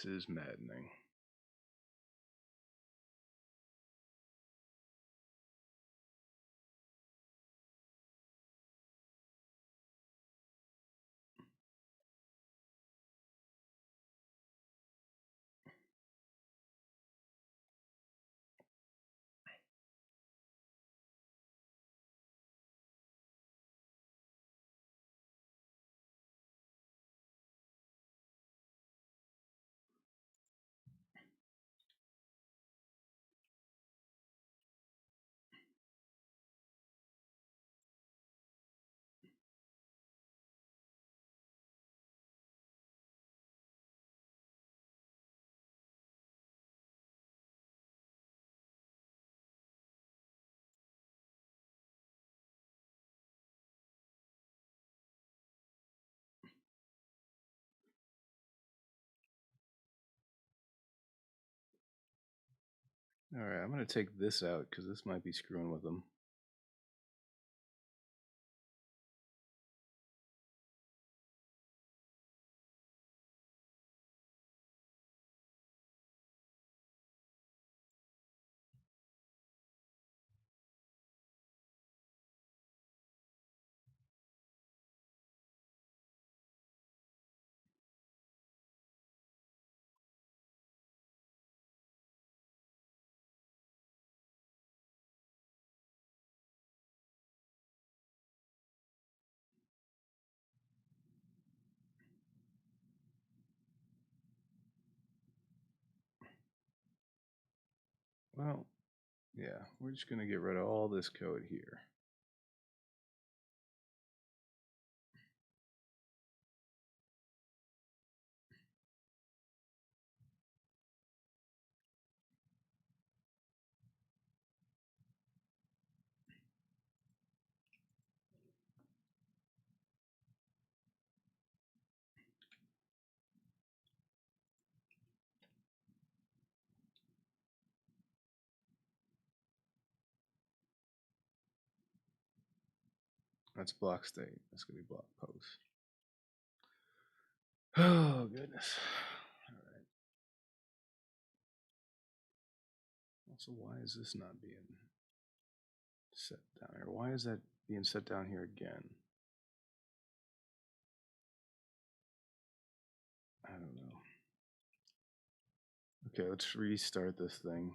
This is maddening. All right, I'm gonna take this out because this might be screwing with them. Well, yeah, we're just gonna get rid of all this code here. That's block state. That's gonna be block post. Oh goodness. All right. Also, why is this not being set down here? Why is that being set down here again? I don't know. Okay, let's restart this thing.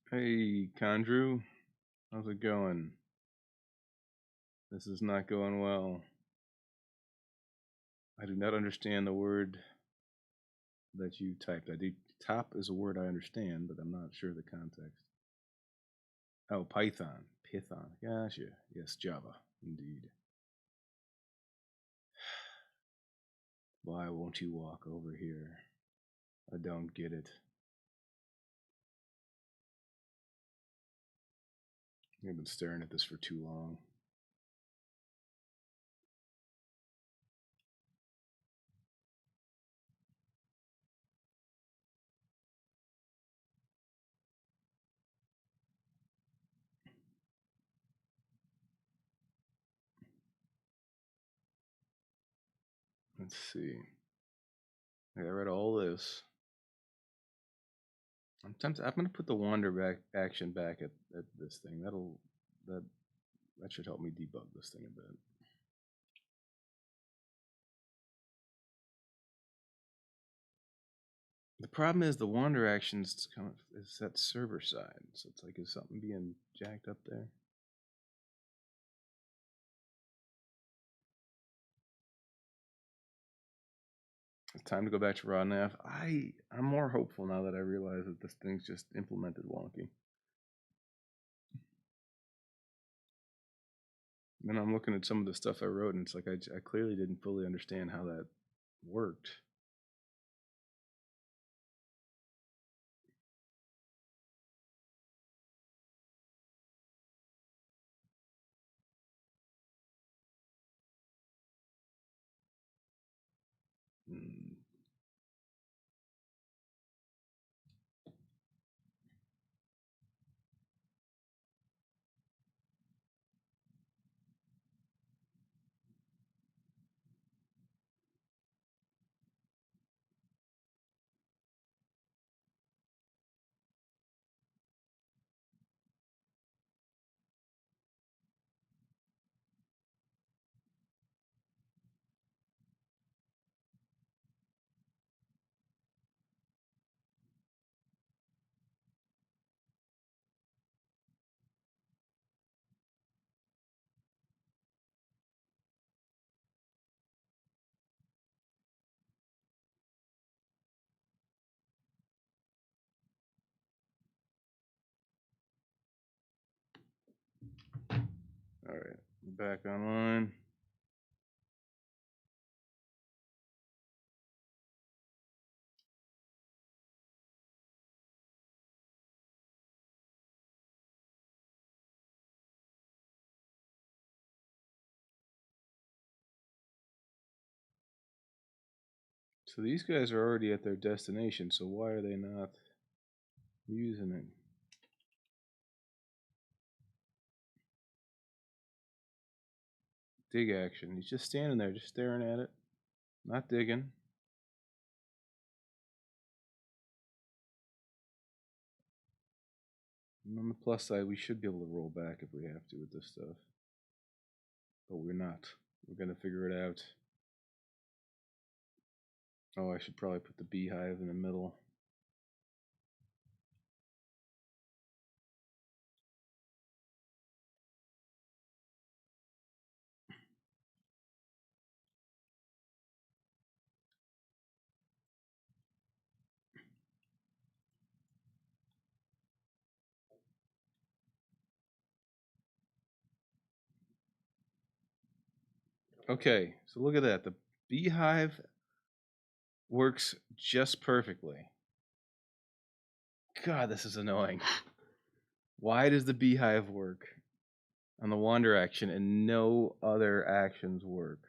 Hey, Condrew. How's it going? This is not going well. I do not understand the word that you typed. Top is a word I understand, but I'm not sure the context. Oh, Python. Python. Gotcha. Yes, Java. Indeed. Why won't you walk over here? I don't get it. I've been staring at this for too long. Let's see. I read all this. I'm gonna put the wander back action back at this thing. That that should help me debug this thing a bit. The problem is the wander actions kind of is that server side, so it's like is something being jacked up there? It's time to go back to raw nav. I'm more hopeful now that I realize that this thing's just implemented wonky. And then I'm looking at some of the stuff I wrote, and it's like I clearly didn't fully understand how that worked. Mm. All right, back online. So these guys are already at their destination, so why are they not using it? Dig action. He's just standing there, just staring at it, not digging. And on the plus side, we should be able to roll back if we have to with this stuff. But we're not. We're going to figure it out. Oh, I should probably put the beehive in the middle. Okay, so look at that. The beehive works just perfectly. God, this is annoying. Why does the beehive work on the wander action and no other actions work?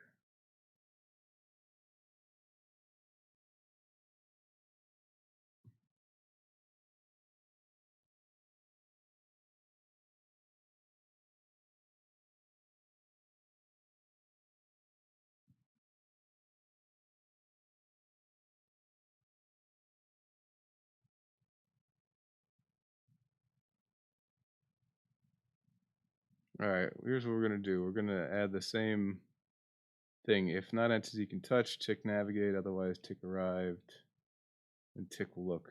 All right, here's what we're going to do. We're going to add the same thing. If not entity can touch, tick navigate, otherwise tick arrived, and tick look.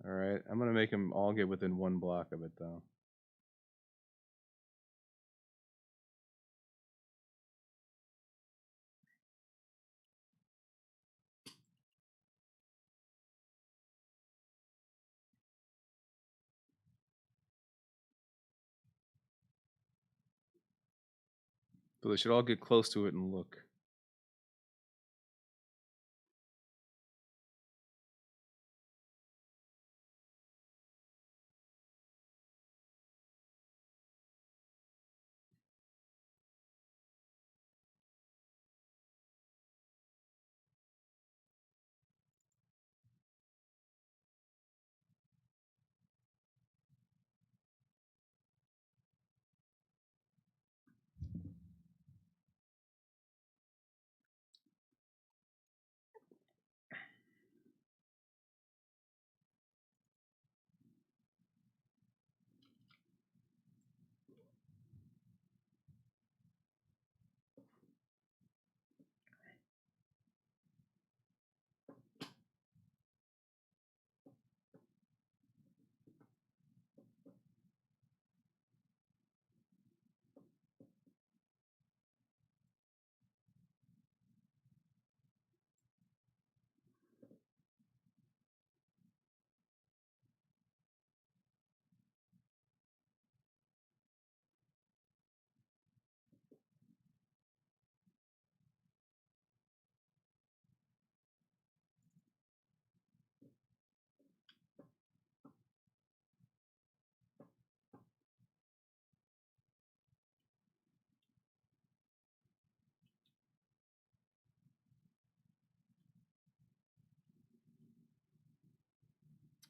All right, I'm gonna make them all get within 1 block of it though. So they should all get close to it and look.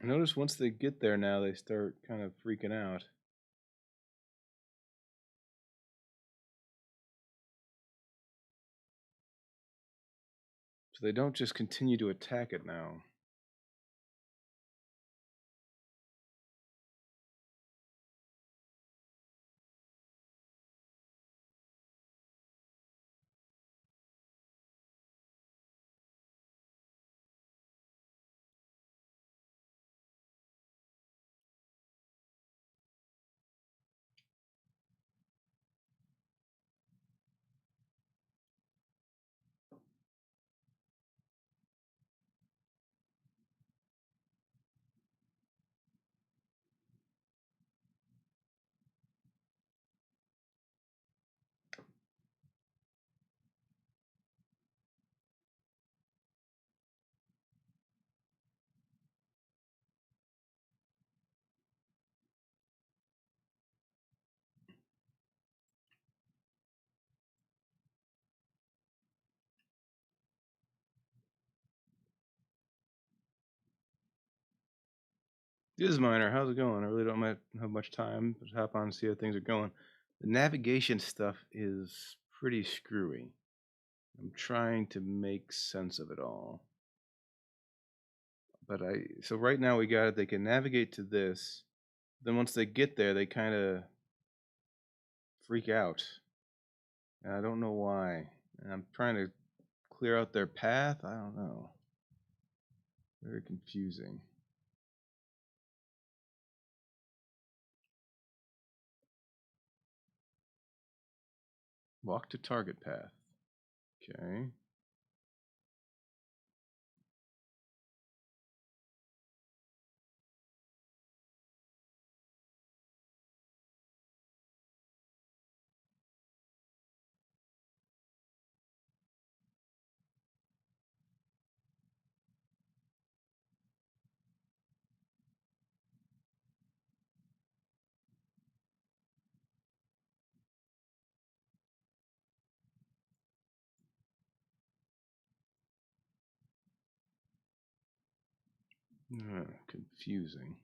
Notice once they get there now, they start kind of freaking out. So they don't just continue to attack it now. This is Minor. How's it going? I really don't have much time to hop on and see how things are going. The navigation stuff is pretty screwy. I'm trying to make sense of it all. But so right now we got it. They can navigate to this. Then once they get there, they kind of freak out. And I don't know why. And I'm trying to clear out their path. I don't know. Very confusing. Walk to target path. Okay. Confusing.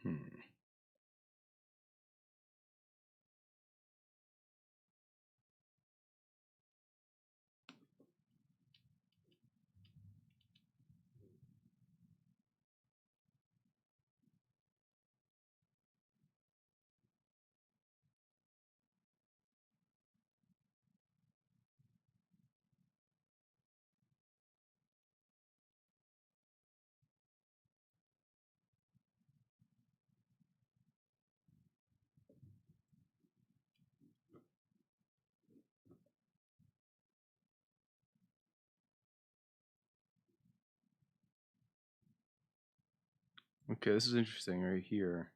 Hmm. Okay, this is interesting right here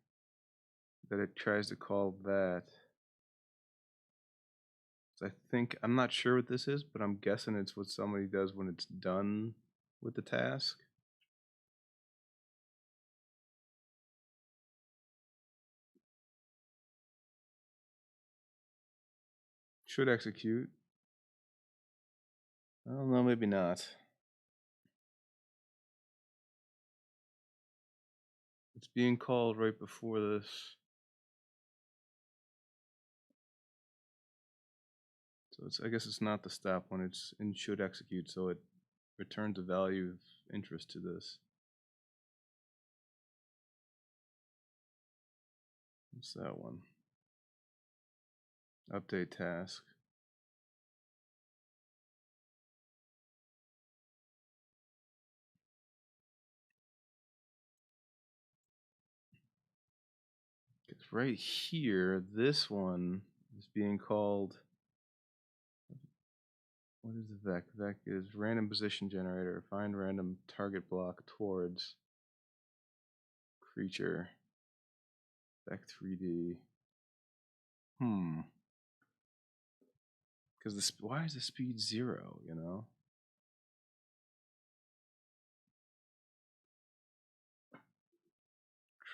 that it tries to call that. So I think I'm not sure what this is, but I'm guessing it's what somebody does when it's done with the task. Should execute. I don't know, maybe not. It's being called right before this. So it's, I guess it's not the stop when it's in should execute, so it returns a value of interest to this. What's that one? Update task. It's right here. This one is being called. What is the vec? Vec is random position generator. Find random target block towards creature. Vec 3D. Because this, why is the speed 0? You know.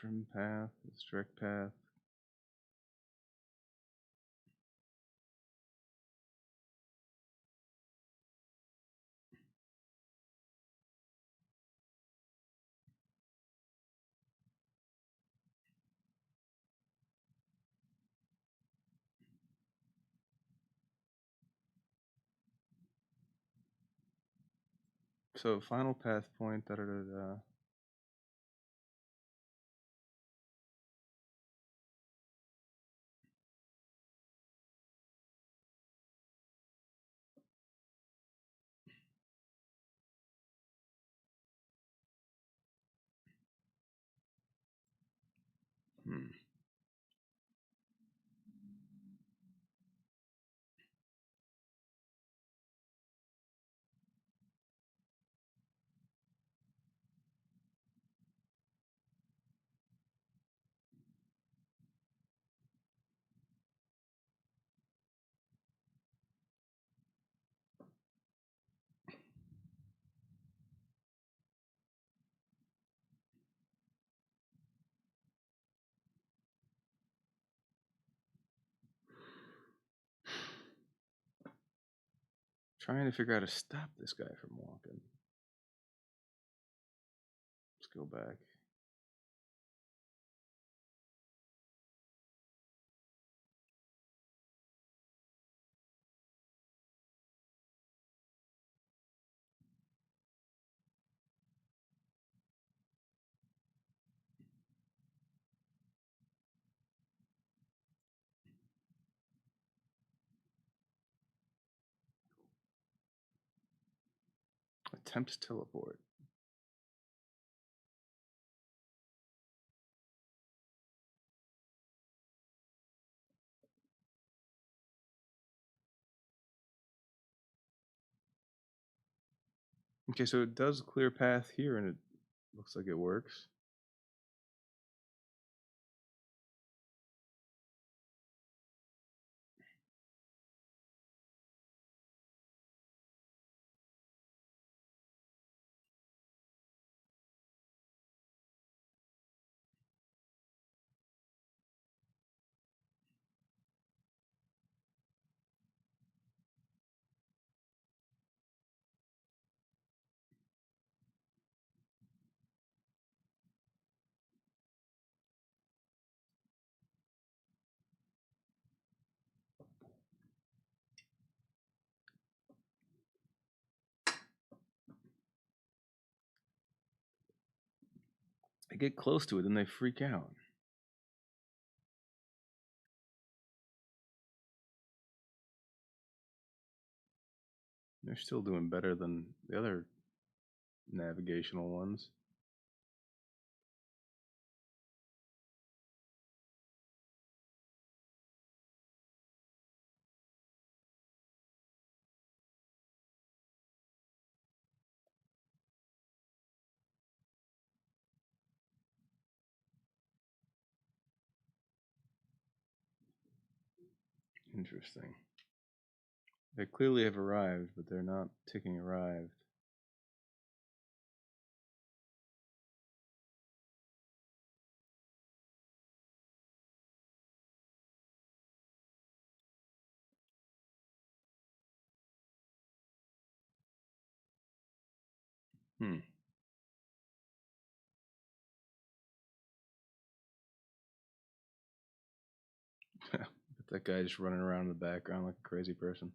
Trim path. It's direct path. So final path point. Da da da da. Hmm. Trying to figure out how to stop this guy from walking. Let's go back. Attempt teleport. Okay, so it does clear path here, and it looks like it works. I get close to it, then they freak out. They're still doing better than the other navigational ones. Interesting. They clearly have arrived, but they're not ticking arrived. Hmm. But that guy just running around in the background like a crazy person.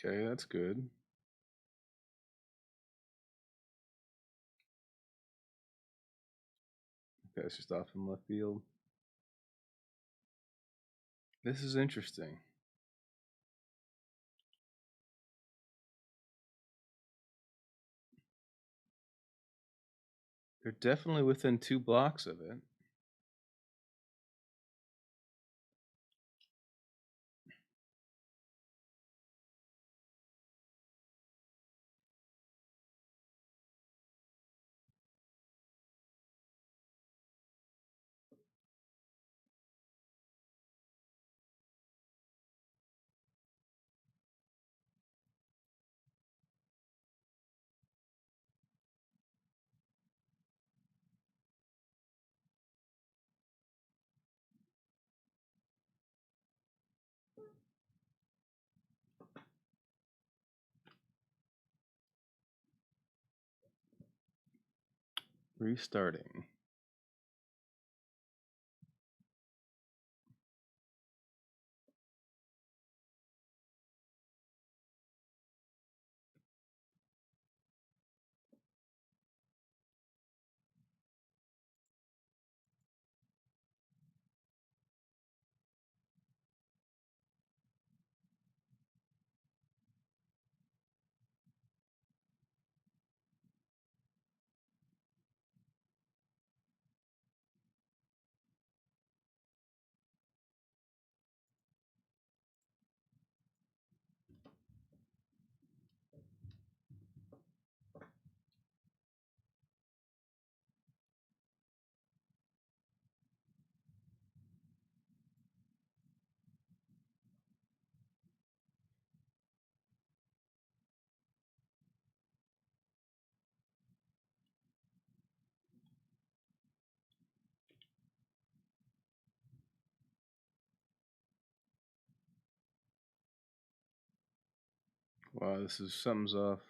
Okay, that's good. Okay, it's just off in left field. This is interesting. They're definitely within 2 blocks of it. Restarting. Wow, this is something's off.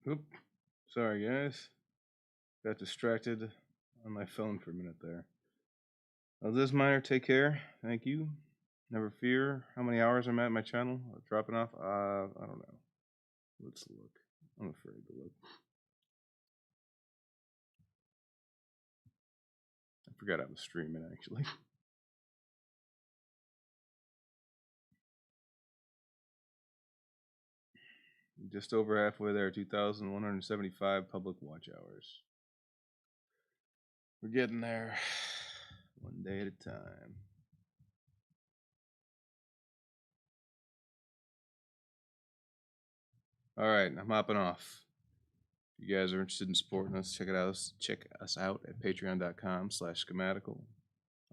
Oop. Sorry, guys. Got distracted on my phone for a minute there. Well, this minor, take care. Thank you. Never fear. How many hours I'm at my channel? Dropping off? I don't know. Let's look. I'm afraid to look. I forgot I was streaming actually. Just over halfway there. 2,175 public watch hours. We're getting there. One day at a time. All right, I'm hopping off. If you guys are interested in supporting us, check us out at patreon.com/schematical.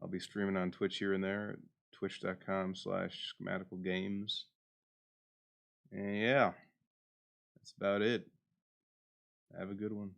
I'll be streaming on Twitch here and there at twitch.com/schematicalgames. And yeah, that's about it. Have a good one.